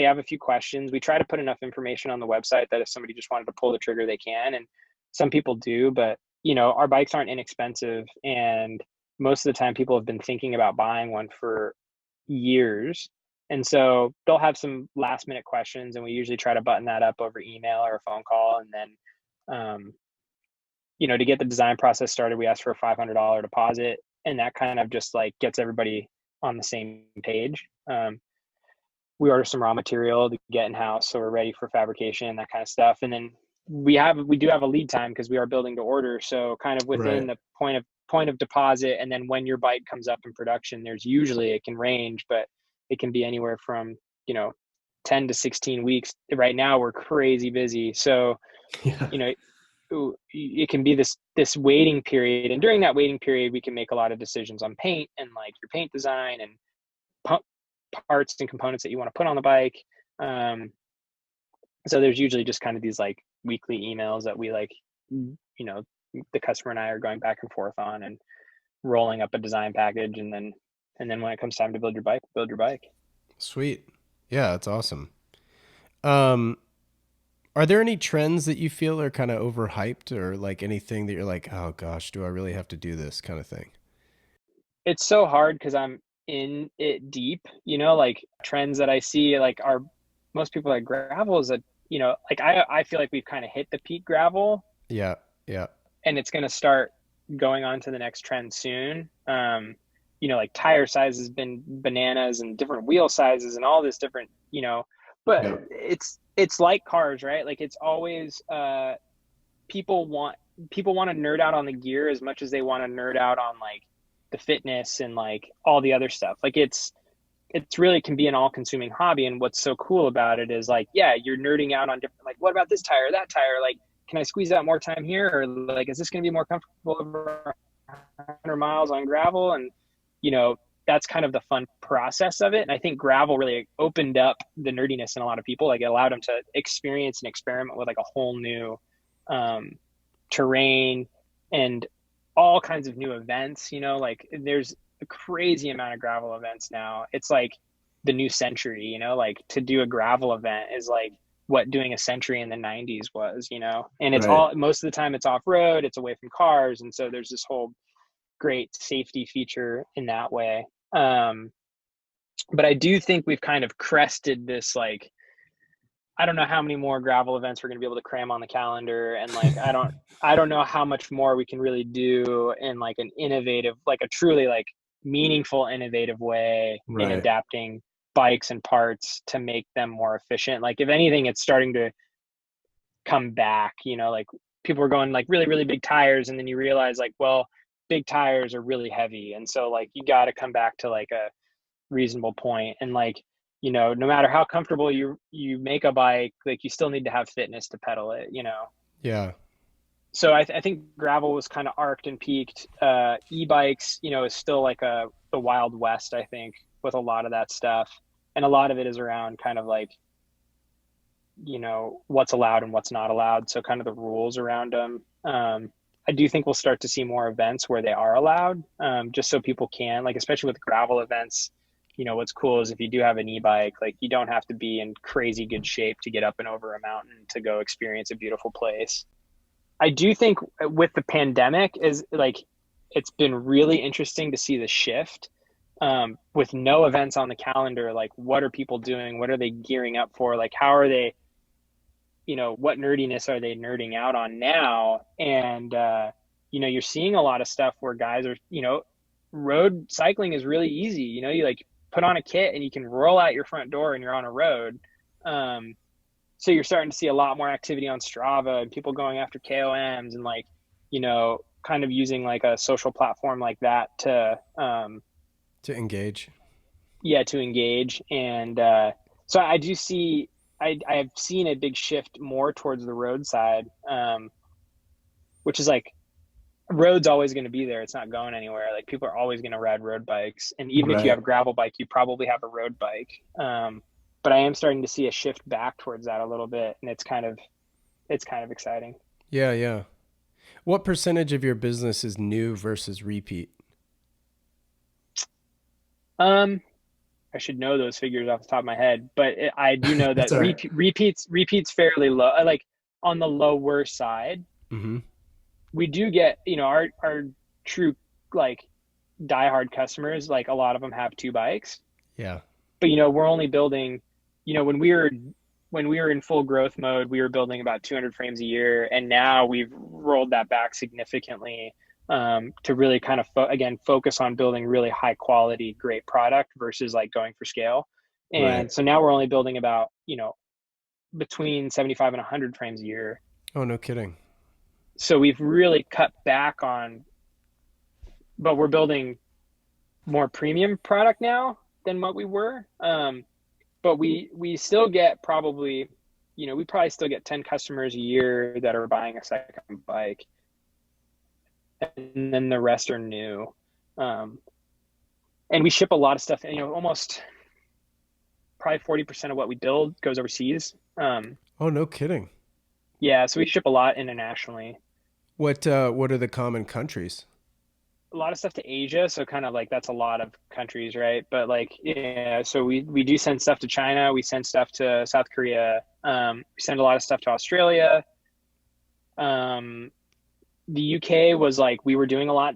have a few questions. We try to put enough information on the website that if somebody just wanted to pull the trigger, they can. And some people do, but our bikes aren't inexpensive, and most of the time people have been thinking about buying one for years. And so they'll have some last minute questions, and we usually try to button that up over email or a phone call. And then, to get the design process started, we ask for a $500 deposit, and that kind of just like gets everybody on the same page. We order some raw material to get in house, so we're ready for fabrication, that kind of stuff. And then we do have a lead time because we are building to order. So kind of within the point of deposit, and then when your bike comes up in production, there's usually, it can range, but it can be anywhere from 10 to 16 weeks. Right now we're crazy busy, so Yeah. it can be this waiting period, and during that waiting period we can make a lot of decisions on paint and like your paint design and parts and components that you want to put on the bike. So there's usually just kind of these like weekly emails that we like, the customer and I are going back and forth on and rolling up a design package. And then when it comes time to build your bike. Sweet. Yeah, that's awesome. Um, are there any trends that you feel are kind of overhyped, or like anything that you're like, oh gosh, do I really have to do this kind of thing? It's so hard because I'm in it deep, like trends that I see, like most people like gravel is like I feel like we've kind of hit the peak gravel. Yeah. Yeah. And it's going to start going on to the next trend soon. Like tire size has been bananas, and different wheel sizes and all this different, but Yeah. it's like cars, right? Like it's always, people want to nerd out on the gear as much as they want to nerd out on like the fitness and like all the other stuff. Like it's really can be an all consuming hobby. And what's so cool about it is like, yeah, you're nerding out on different, like, what about this tire, that tire? Like, can I squeeze out more time here? Or like, is this going to be more comfortable over 100 miles on gravel? And, that's kind of the fun process of it. And I think gravel really opened up the nerdiness in a lot of people. Like it allowed them to experience and experiment with like a whole new terrain and all kinds of new events. Like there's a crazy amount of gravel events now. It's like the new century, like to do a gravel event is like what doing a century in the 90s was, and it's Right. all, most of the time it's off road, it's away from cars. And so there's this whole great safety feature in that way. But I do think we've kind of crested this, like, I don't know how many more gravel events we're going to be able to cram on the calendar. And like, I don't know how much more we can really do in like an innovative, like a truly like meaningful, innovative way in Right. adapting bikes and parts to make them more efficient. Like if anything, it's starting to come back, like people were going like really, really big tires. And then you realize like, well, big tires are really heavy. And so like, you got to come back to like a reasonable point. And like, no matter how comfortable you make a bike, like you still need to have fitness to pedal it. Yeah. So I think gravel was kind of arced and peaked. E-bikes, is still like the Wild West, I think, with a lot of that stuff. And a lot of it is around kind of like, what's allowed and what's not allowed. So kind of the rules around them. I do think we'll start to see more events where they are allowed, just so people can, like, especially with gravel events. What's cool is if you do have an e-bike, like you don't have to be in crazy good shape to get up and over a mountain to go experience a beautiful place. I do think with the pandemic is like, it's been really interesting to see the shift, with no events on the calendar. Like, what are people doing? What are they gearing up for? Like, how are they, what nerdiness are they nerding out on now? And, you're seeing a lot of stuff where guys are, road cycling is really easy. You like put on a kit and you can roll out your front door and you're on a road. So you're starting to see a lot more activity on Strava and people going after KOMs and like, kind of using like a social platform like that To engage. yeah, to engage. And, so I do see, I've seen a big shift more towards the roadside, which is like, road's always going to be there. It's not going anywhere. Like people are always going to ride road bikes. And even if you have Right. a gravel bike, you probably have a road bike. But I am starting to see a shift back towards that a little bit. And it's kind of exciting. Yeah, yeah. What percentage of your business is new versus repeat? Um, I should know those figures off the top of my head, but I do know That's that all right. repeats fairly low, like on the lower side. Mm-hmm. We do get, our true like diehard customers, like a lot of them have two bikes, Yeah. but we're only building, when we were in full growth mode, we were building about 200 frames a year, and now we've rolled that back significantly, to really kind of again focus on building really high quality, great product versus like going for scale. Right. And so now we're only building about, between 75 and 100 frames a year. Oh, no kidding. So we've really cut back on, but we're building more premium product now than what we were. But we still get probably, we probably still get 10 customers a year that are buying a second bike, and then the rest are new. Um, and we ship a lot of stuff, and almost probably 40% of what we build goes overseas. Oh, no kidding. Yeah, so we ship a lot internationally. What are the common countries? A lot of stuff to Asia, so kind of like that's a lot of countries, right? But like, yeah, so we do send stuff to China, we send stuff to South Korea, we send a lot of stuff to Australia. Um, the UK was like, we were doing a lot,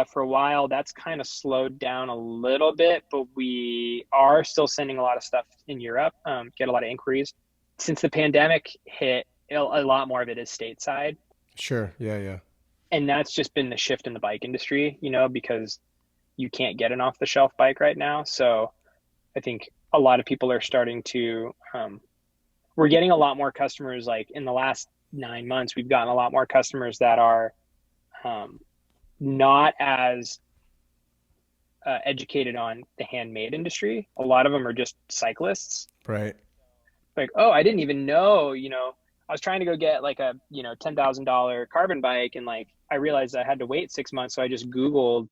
for a while. That's kind of slowed down a little bit, but we are still sending a lot of stuff in Europe. Get a lot of inquiries since the pandemic hit. A lot more of it is stateside, Sure. Yeah, yeah. and that's just been the shift in the bike industry, because you can't get an off the shelf bike right now. So I think a lot of people are starting to, we're getting a lot more customers. Like in the last 9 months, we've gotten a lot more customers that are, not as, educated on the handmade industry. A lot of them are just cyclists. Right. Like, oh, I didn't even know, I was trying to go get like a, $10,000 carbon bike. And like, I realized I had to wait 6 months. So I just Googled,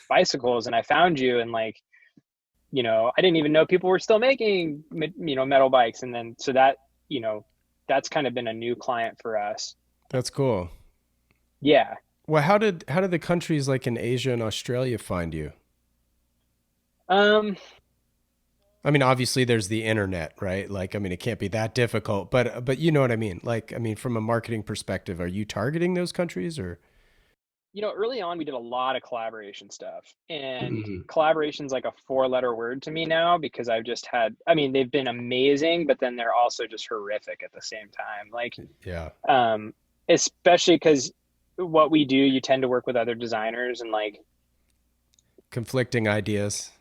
bicycles, and I found you. And like, I didn't even know people were still making, metal bikes. And then, so that, that's kind of been a new client for us. That's cool. Yeah. Well, how did the countries like in Asia and Australia find you? Um, I mean, obviously there's the internet, right? Like, I mean, it can't be that difficult, but you know what I mean? Like, I mean, from a marketing perspective, are you targeting those countries or? Early on we did a lot of collaboration stuff, and Mhm. collaboration's like a four-letter word to me now because I've just had, I mean, they've been amazing, but then they're also just horrific at the same time. Like, Yeah. um, especially because what we do, you tend to work with other designers, and like, Conflicting ideas.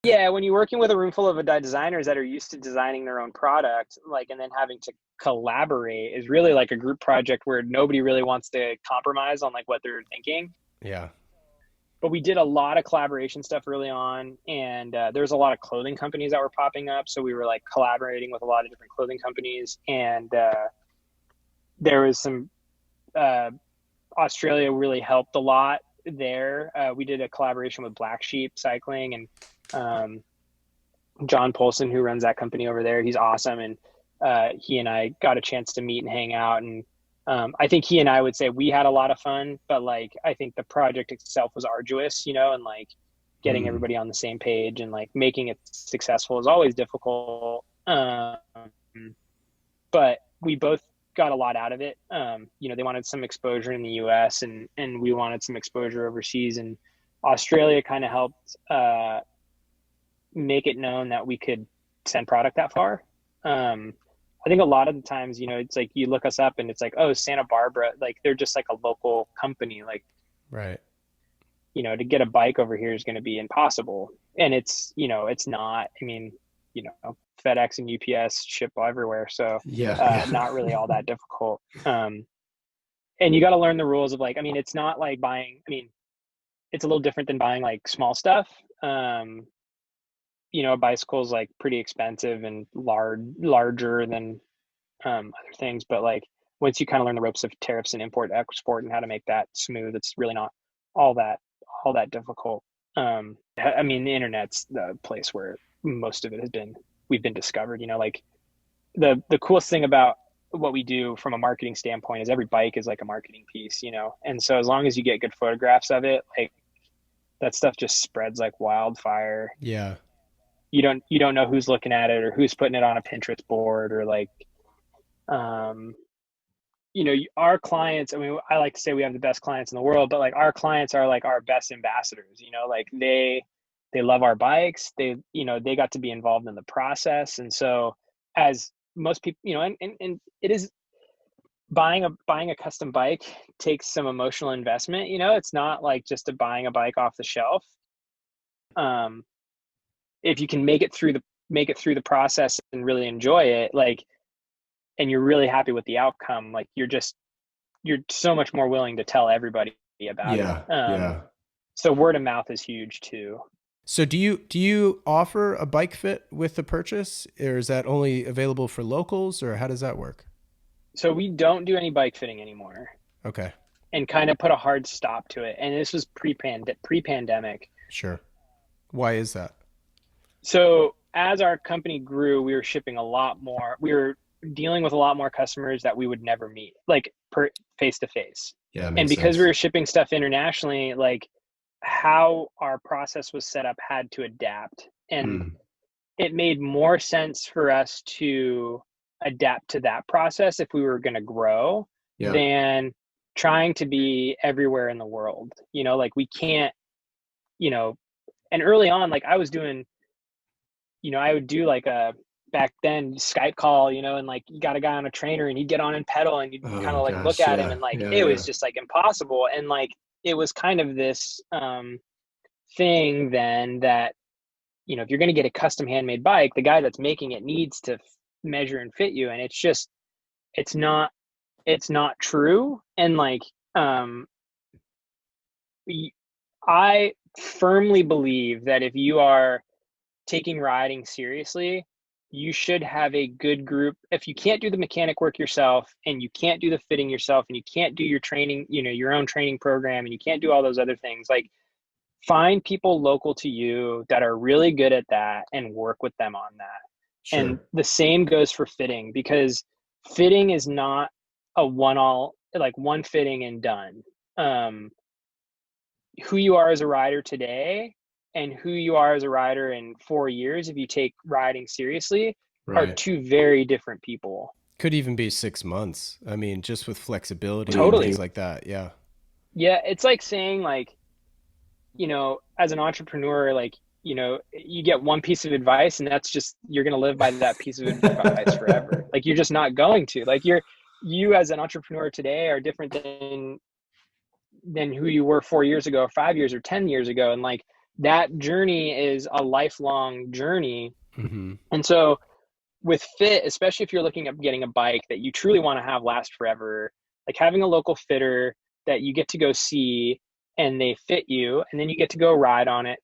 yeah, when you're working with a room full of designers that are used to designing their own product, like, and then having to collaborate is really like a group project where nobody really wants to compromise on like what they're thinking. Yeah. But we did a lot of collaboration stuff early on, and there's a lot of clothing companies that were popping up, so we were like collaborating with a lot of different clothing companies, and there was some uh, Australia really helped a lot there. We did a collaboration with Black Sheep Cycling, and um, John Polson, who runs that company over there. He's awesome, and he and I got a chance to meet and hang out. And I think he and I would say we had a lot of fun, but like I think the project itself was arduous, and like getting Mm. everybody on the same page and like making it successful is always difficult. But we both got a lot out of it. They wanted some exposure in the U.S. and we wanted some exposure overseas, and Australia kind of helped make it known that we could send product that far. I think a lot of the times, it's like you look us up and it's like, oh, Santa Barbara, like they're just like a local company. Like, Right. to get a bike over here is going to be impossible. And it's not. I mean, FedEx and UPS ship everywhere. So Yeah. Yeah. not really all that difficult. And you got to learn the rules of like, I mean, it's not like buying, I mean, it's a little different than buying like small stuff. A bicycle is like pretty expensive and larger than other things. But like once you kind of learn the ropes of tariffs and import export and how to make that smooth, it's really not all that difficult. I mean, the internet's the place where most of it we've been discovered. Like the coolest thing about what we do from a marketing standpoint is every bike is like a marketing piece. And so as long as you get good photographs of it, like that stuff just spreads like wildfire. Yeah. You don't know who's looking at it or who's putting it on a Pinterest board or like um our clients, I mean, I like to say we have the best clients in the world, but like our clients are like our best ambassadors. Like they love our bikes. They got to be involved in the process. And so as most people, and it is buying a custom bike takes some emotional investment. It's not like just buying a bike off the shelf. If you can make it through the process and really enjoy it, like, and you're really happy with the outcome, like you're so much more willing to tell everybody about it. Yeah. Yeah. So word of mouth is huge too. So do you offer a bike fit with the purchase, or is that only available for locals, or how does that work? So we don't do any bike fitting anymore, Okay. and kind of put a hard stop to it. And this was pre-pandemic. Sure. Why is that? So as our company grew, we were shipping a lot more. We were dealing with a lot more customers that we would never meet, like face to face. Yeah, And makes because we sense. were shipping stuff internationally, like how our process was set up had to adapt. And Mm. it made more sense for us to adapt to that process if we were going to grow Yeah. than trying to be everywhere in the world. Like we can't, you know, and early on, like I was doing, I would do like a back then Skype call, and like you got a guy on a trainer and he'd get on and pedal and you'd kind Oh of like look gosh, at him yeah. and like Yeah, it yeah. was just like impossible. And like it was kind of this thing then that, if you're going to get a custom handmade bike, the guy that's making it needs to measure and fit you. And it's not, it's not true. And like, I firmly believe that if you are taking riding seriously, you should have a good group. If you can't do the mechanic work yourself and you can't do the fitting yourself and you can't do your training, your own training program, and you can't do all those other things, like find people local to you that are really good at that and work with them on that. And Sure. the same goes for fitting, because fitting is not a one fitting and done. Who you are as a rider today and who you are as a rider in 4 years, if you take riding seriously, are Right. two very different people. Could even be 6 months. I mean, just with flexibility and Totally. things like that. Yeah. Yeah, it's like saying like, as an entrepreneur, like, you get one piece of advice and that's just you're going to live by that piece of advice forever. Like you're just not going to. Like you as an entrepreneur today are different than who you were 4 years ago, or 5 years or 10 years ago. And like that journey is a lifelong journey. Hmm. And so with fit, especially if you're looking at getting a bike that you truly want to have last forever, like having a local fitter that you get to go see and they fit you, and then you get to go ride on it,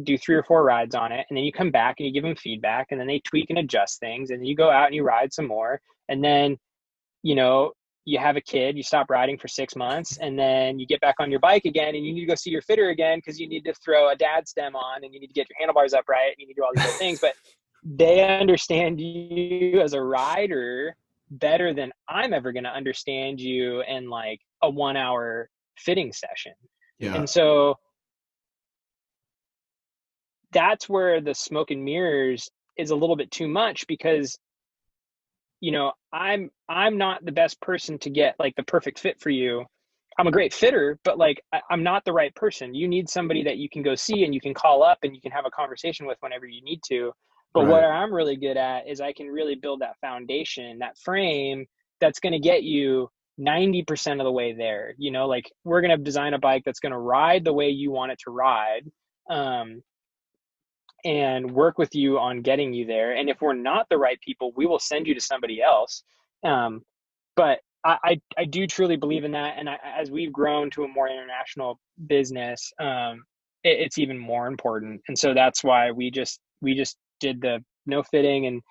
do 3 or 4 rides on it, and then you come back and you give them feedback, and then they tweak and adjust things, and then you go out and you ride some more, and then you know you have a kid, you stop riding for 6 months, and then you get back on your bike again, and you need to go see your fitter again because you need to throw a dad stem on, and you need to get your handlebars upright, and you need to do all these other things. But they understand you as a rider better than I'm ever going to understand you in like a 1 hour fitting session. Yeah. And so that's where the smoke and mirrors is a little bit too much, because I'm not the best person to get like the perfect fit for you. I'm a great fitter, but like I'm not the right person. You need somebody that you can go see and you can call up and you can have a conversation with whenever you need to. But what Right. I'm really good at is I can really build that foundation, that frame that's going to get you 90% of the way there. Like we're going to design a bike that's going to ride the way you want it to ride. Um, and work with you on getting you there. And if we're not the right people, we will send you to somebody else. But I do truly believe in that. And as we've grown to a more international business, it's even more important. And so that's why we just did the no fitting, and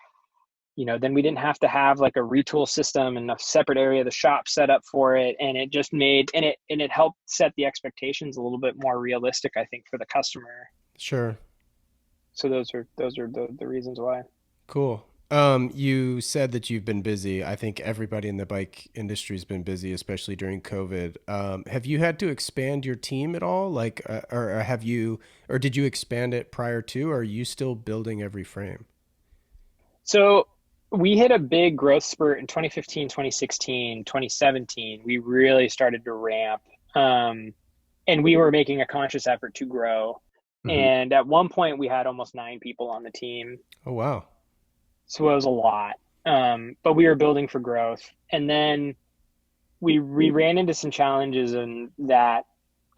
then we didn't have to have like a retool system and a separate area of the shop set up for it. And it just made, and it helped set the expectations a little bit more realistic, I think, for the customer. Sure. So those are the reasons why. Cool. You said that you've been busy. I think everybody in the bike industry's been busy, especially during COVID. Have you had to expand your team at all? Like, or did you expand it prior to, or are you still building every frame? So we hit a big growth spurt in 2015, 2016, 2017. We really started to ramp. Um, and we were making a conscious effort to grow. Hmm. And at one point, we had almost 9 people on the team. Oh, wow. So it was a lot. But we were building for growth. And then we ran into some challenges in that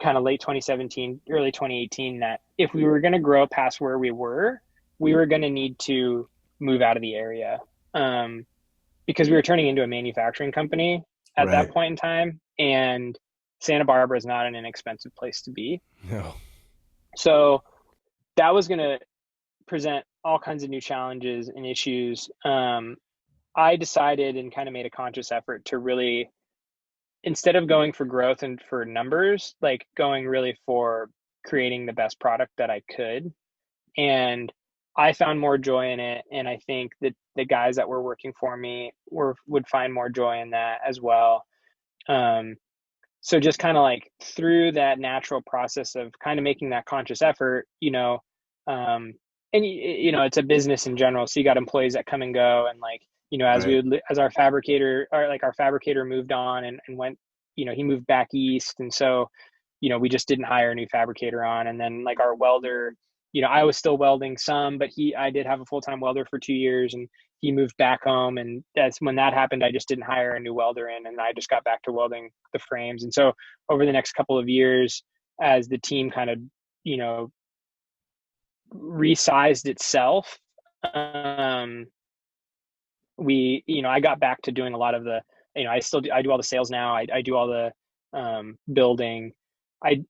kind of late 2017, early 2018, that if we were going to grow past where we were going to need to move out of the area, because we were turning into a manufacturing company at that Right. point in time. And Santa Barbara is not an inexpensive place to be. No. So that was going to present all kinds of new challenges and issues. I decided and kind of made a conscious effort to really, instead of going for growth and for numbers, like going really for creating the best product that I could. And I found more joy in it. And I think that the guys that were working for me would find more joy in that as well. Um, so just kind of like through that natural process of kind of making that conscious effort, um, and it's a business in general. So you got employees that come and go, and like, Right. as our fabricator, or like our fabricator moved on and went, he moved back east. And so, we just didn't hire a new fabricator on. And then like our welder, I was still welding some, but I did have a full-time welder for 2 years, and he moved back home. And that's when that happened. I just didn't hire a new welder in, and I just got back to welding the frames. And so over the next couple of years, as the team kind of, you know, resized itself, um, I got back to doing a lot of the, I do all the sales now. I do all the building. I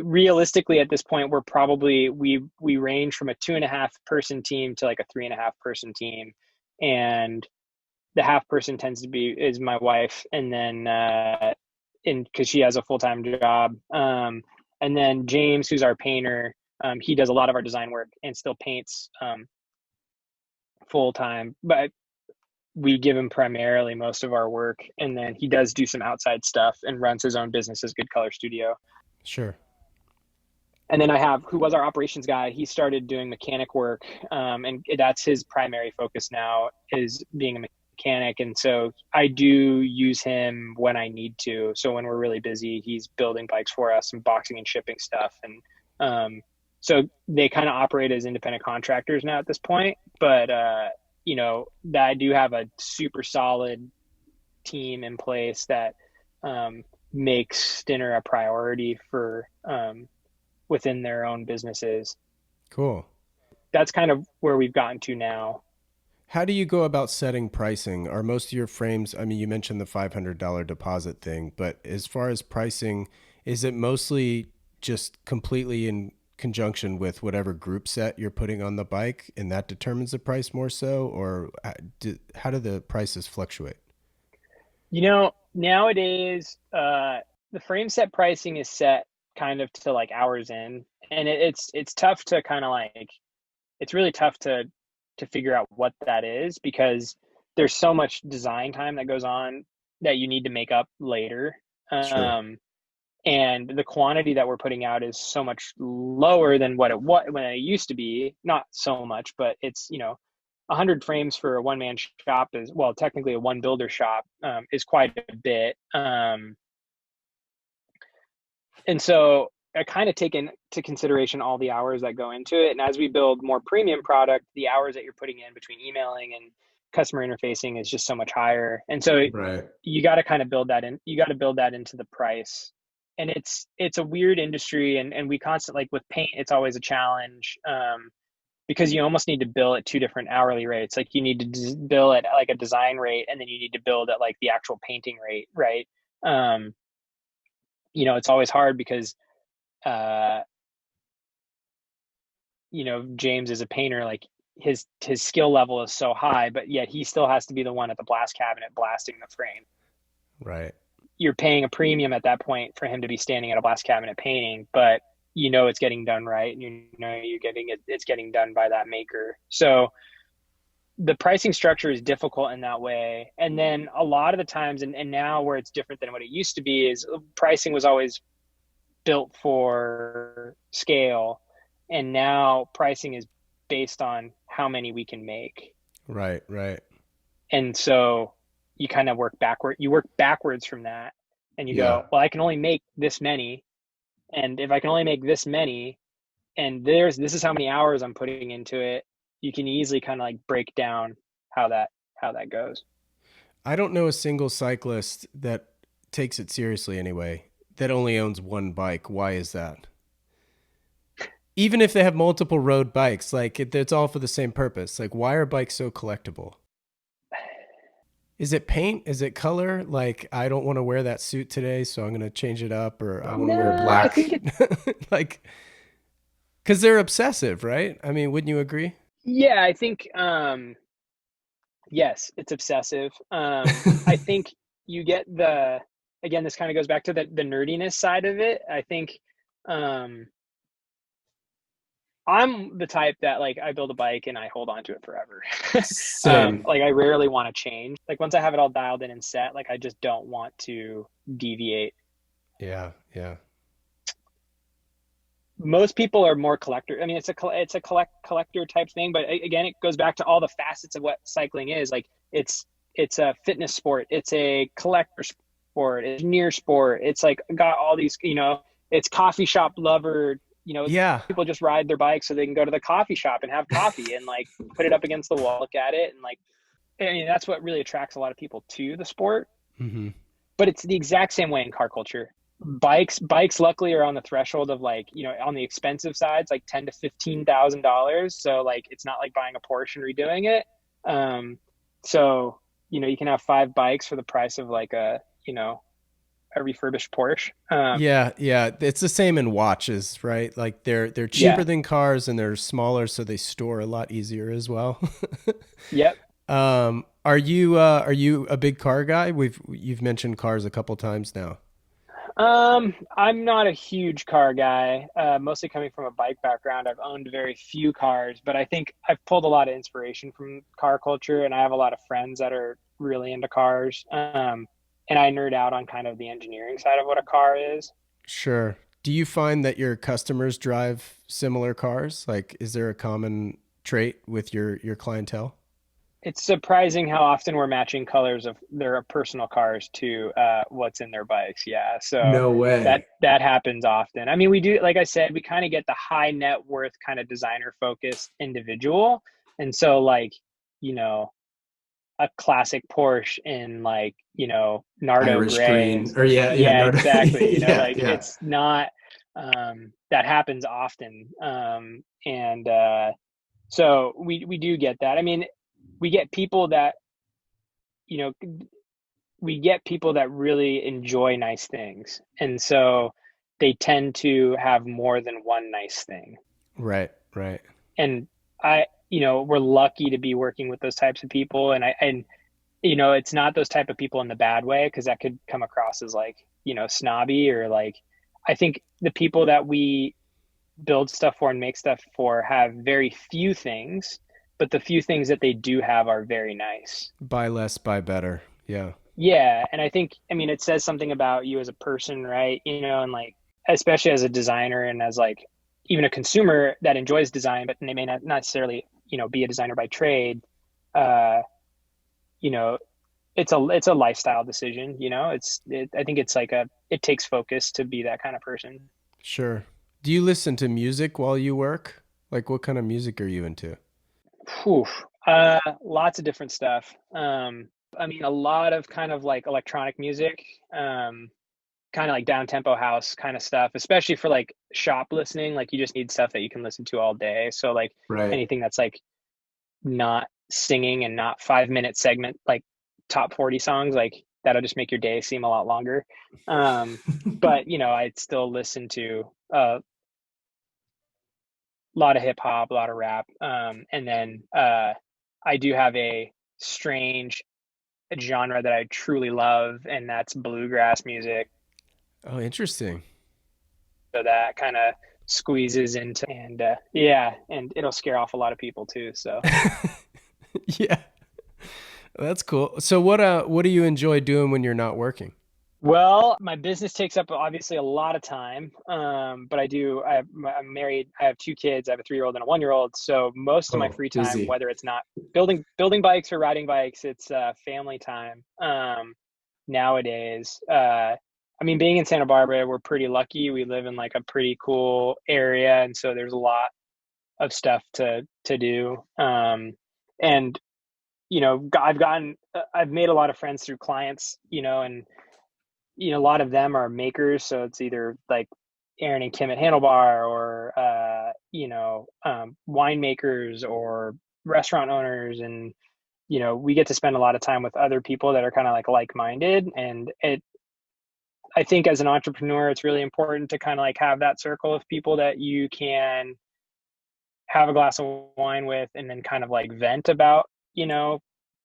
realistically at this point we're probably we range from a 2.5 person team to like a 3.5 person team, and the half person tends to be is my wife, and then because she has a full-time job, and then James, who's our painter, he does a lot of our design work and still paints full-time, but we give him primarily most of our work, and then he does do some outside stuff and runs his own business as Good Color Studio. Sure. And then I have who was our operations guy. He started doing mechanic work, and that's his primary focus now is being a mechanic. And so I do use him when I need to. So when we're really busy, he's building bikes for us and boxing and shipping stuff. And so they kind of operate as independent contractors now at this point. But that I do have a super solid team in place that makes Stinner a priority for within their own businesses. Cool. That's kind of where we've gotten to now. How do you go about setting pricing? Are most of your frames, I mean, you mentioned the $500 deposit thing, but as far as pricing, is it mostly just completely in conjunction with whatever group set you're putting on the bike and that determines the price more so? Or how do the prices fluctuate? Nowadays, the frame set pricing is set kind of to like hours in, and it's tough to kind of like it's really tough to figure out what that is because there's so much design time that goes on that you need to make up later. Sure. And the quantity that we're putting out is so much lower than what when it used to be. Not so much, but it's 100 frames for a one-man shop is, well, technically a one builder shop, is quite a bit. And so I kind of take into consideration all the hours that go into it. And as we build more premium product, the hours that you're putting in between emailing and customer interfacing is just so much higher. And so Right. you got to kind of build that in. You got to build that into the price. And it's a weird industry, and we constantly, like with paint, it's always a challenge, because you almost need to bill at two different hourly rates. Like you need to bill at like a design rate, and then you need to build at like the actual painting rate, right? It's always hard because uh, James is a painter, like his skill level is so high, but yet he still has to be the one at the blast cabinet blasting the frame. Right. You're paying a premium at that point for him to be standing at a blast cabinet painting, but it's getting done right, and you're getting it's getting done by that maker. So the pricing structure is difficult in that way. And then a lot of the times, and now where it's different than what it used to be, is pricing was always built for scale, and now pricing is based on how many we can make. Right. Right. And so you kind of work backwards from that, and you Yeah. go, well, I can only make this many, and if I can only make this many, and this is how many hours I'm putting into it, you can easily kind of like break down how that goes. I don't know a single cyclist that takes it seriously anyway, that only owns one bike. Why is that? Even if they have multiple road bikes, like it's all for the same purpose. Like, why are bikes so collectible? Is it paint? Is it color? Like, I don't want to wear that suit today, so I'm going to change it up, or I want to wear No, I black. think it's Like, because they're obsessive, right? I mean, wouldn't you agree? yeah, I think yes, it's obsessive. I think you get again, this kind of goes back to the nerdiness side of it. I think um I'm the type that like I build a bike and I hold on to it forever. Same. Like I rarely want to change. Like once I have it all dialed in and set, like I just don't want to deviate. Yeah. Yeah. Most people are more collector. I mean, it's a collector type thing, but again, it goes back to all the facets of what cycling is. Like it's a fitness sport, it's a collector sport, it's near sport. It's like got all these, it's coffee shop lover. Yeah. People just ride their bikes so they can go to the coffee shop and have coffee and like put it up against the wall, look at it, and like, I mean, that's what really attracts a lot of people to the sport. Mm-hmm. But it's the exact same way in car culture. Bikes luckily are on the threshold of like, on the expensive sides, like $10,000 to $15,000. So like it's not like buying a Porsche and redoing it. So you can have 5 bikes for the price of like a refurbished Porsche. Yeah, yeah, it's the same in watches, right? Like they're cheaper Yeah. than cars and they're smaller, so they store a lot easier as well. Yep. Are you a big car guy? You've mentioned cars a couple times now. I'm not a huge car guy, mostly coming from a bike background. I've owned very few cars, but I think I've pulled a lot of inspiration from car culture, and I have a lot of friends that are really into cars. And I nerd out on kind of the engineering side of what a car is. Sure. Do you find that your customers drive similar cars? Like, is there a common trait with your clientele? It's surprising how often we're matching colors of their personal cars to what's in their bikes. Yeah, so No way. that happens often. I mean, we do, like I said, we kind of get the high net worth kind of designer focused individual, and so like, you know, a classic Porsche in like, Nardo Irish gray green is, or yeah, yeah, no, exactly. yeah, Like yeah. it's not that happens often. And so we do get that. I mean, we get people that, you know, we get people that really enjoy nice things. And so they tend to have more than one nice thing. Right, right. And we're lucky to be working with those types of people. And it's not those type of people in the bad way, because that could come across as like, snobby or like, I think the people that we build stuff for and make stuff for have very few things, but the few things that they do have are very nice. Buy less, buy better. Yeah. Yeah. And I think, I mean, it says something about you as a person, right? And like, especially as a designer and as like even a consumer that enjoys design, but they may not necessarily, be a designer by trade. Uh, you know, it's a lifestyle decision. I think it's like it takes focus to be that kind of person. Sure. Do you listen to music while you work? Like, what kind of music are you into? Whew. Lots of different stuff. I mean, a lot of kind of like electronic music, kind of like down tempo house kind of stuff, especially for like shop listening. Like you just need stuff that you can listen to all day. So like Right. anything that's like not singing and not 5 minute segment, like top 40 songs, like that'll just make your day seem a lot longer. But I'd still listen to a lot of hip hop, a lot of rap. And then I do have a strange genre that I truly love, and that's bluegrass music. Oh, interesting. So that kind of squeezes into, and yeah, and it'll scare off a lot of people too. So, Yeah. That's cool. So what do you enjoy doing when you're not working? well, my business takes up obviously a lot of time, but I'm married. I have two kids. I have a 3-year-old and a 1-year-old. So most of my Oh, free time, busy. whether it's not building bikes or riding bikes, it's family time. Nowadays, I mean, being in Santa Barbara, we're pretty lucky. We live in like a pretty cool area, and so there's a lot of stuff to do. And I've made a lot of friends through clients, and a lot of them are makers. So it's either like Aaron and Kim at Handlebar, or winemakers or restaurant owners, and we get to spend a lot of time with other people that are kind of like-minded. And I think as an entrepreneur, it's really important to kind of like have that circle of people that you can have a glass of wine with, and then kind of like vent about,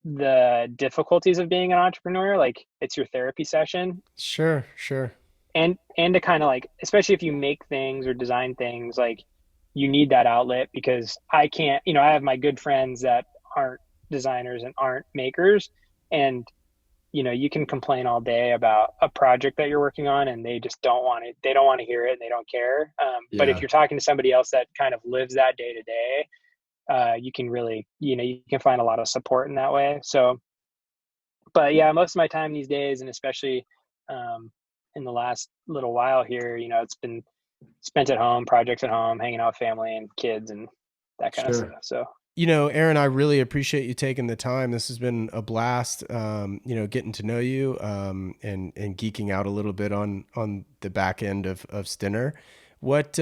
the difficulties of being an entrepreneur. Like it's your therapy session. Sure, sure. And to kind of like, especially if you make things or design things, like you need that outlet, because I can't, I have my good friends that aren't designers and aren't makers, and you can complain all day about a project that you're working on, and they just don't want it. They don't want to hear it, and they don't care. But if Yeah. you're talking to somebody else that kind of lives that day to day, you can really, you can find a lot of support in that way. So, but yeah, most of my time these days, and especially um, in the last little while here, it's been spent at home, projects at home, hanging out with family and kids and that kind of stuff. Sure. So, Aaron, I really appreciate you taking the time. This has been a blast. Getting to know you, and geeking out a little bit on the back end of Stinner. What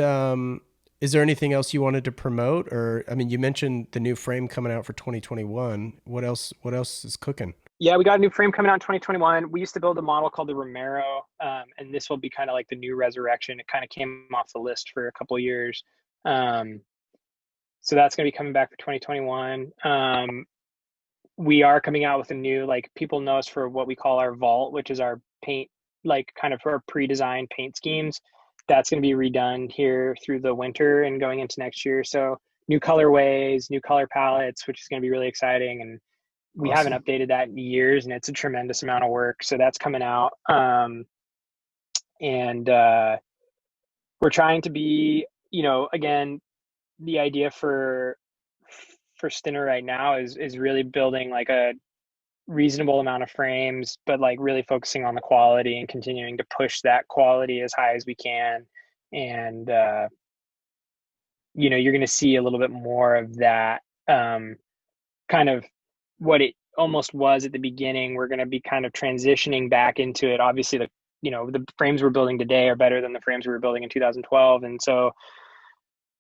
is there anything else you wanted to promote? Or I mean, you mentioned the new frame coming out for 2021. What else? What else is cooking? yeah, we got a new frame coming out in 2021. We used to build a model called the Romero, and this will be kind of like the new resurrection. It kind of came off the list for a couple of years. Um, so that's going to be coming back for 2021. We are coming out with a new, like, people know us for what we call our vault, which is our paint, like kind of our pre-designed paint schemes. That's going to be redone here through the winter and going into next year. So new colorways, new color palettes, which is going to be really exciting. And we haven't Awesome. updated that in years, and it's a tremendous amount of work. So that's coming out. And we're trying to be, again, the idea for Stinner right now is really building like a reasonable amount of frames, but like really focusing on the quality and continuing to push that quality as high as we can. And you're going to see a little bit more of that, kind of what it almost was at the beginning. We're going to be kind of transitioning back into it. Obviously, the frames we're building today are better than the frames we were building in 2012, and so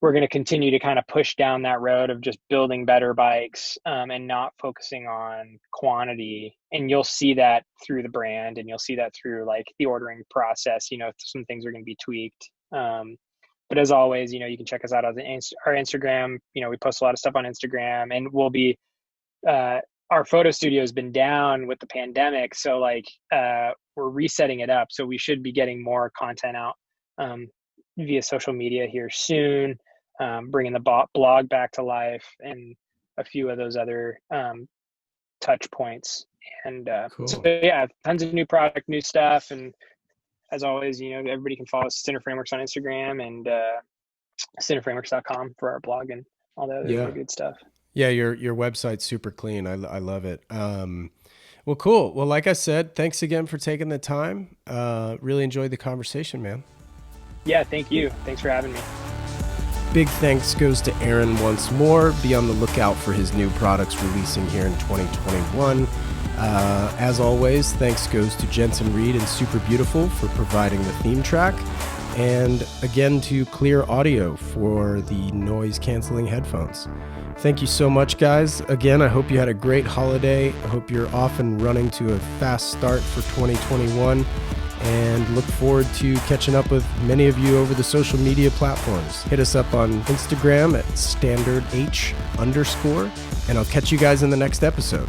we're going to continue to kind of push down that road of just building better bikes, and not focusing on quantity. And you'll see that through the brand, and you'll see that through like the ordering process. Some things are going to be tweaked. But as always, you can check us out on our Instagram. We post a lot of stuff on Instagram, and we'll be, our photo studio has been down with the pandemic. So like, we're resetting it up. So we should be getting more content out, via social media here soon, bringing the blog back to life and a few of those other, touch points. And Cool. So yeah, tons of new product, new stuff. And as always, everybody can follow Stinner Frameworks on Instagram, and stinnerframeworks.com for our blog and all the other good stuff. Yeah, your website's super clean. I love it. Well, cool. Well, like I said, thanks again for taking the time. Really enjoyed the conversation, man. Yeah, thank you. Thanks for having me. Big thanks goes to Aaron once more. Be on the lookout for his new products releasing here in 2021. As always, thanks goes to Jensen Reed and Super Beautiful for providing the theme track. And again to Clear Audio for the noise canceling headphones. Thank you so much, guys. Again, I hope you had a great holiday. I hope you're off and running to a fast start for 2021. And look forward to catching up with many of you over the social media platforms. Hit us up on Instagram at standardh_, and I'll catch you guys in the next episode.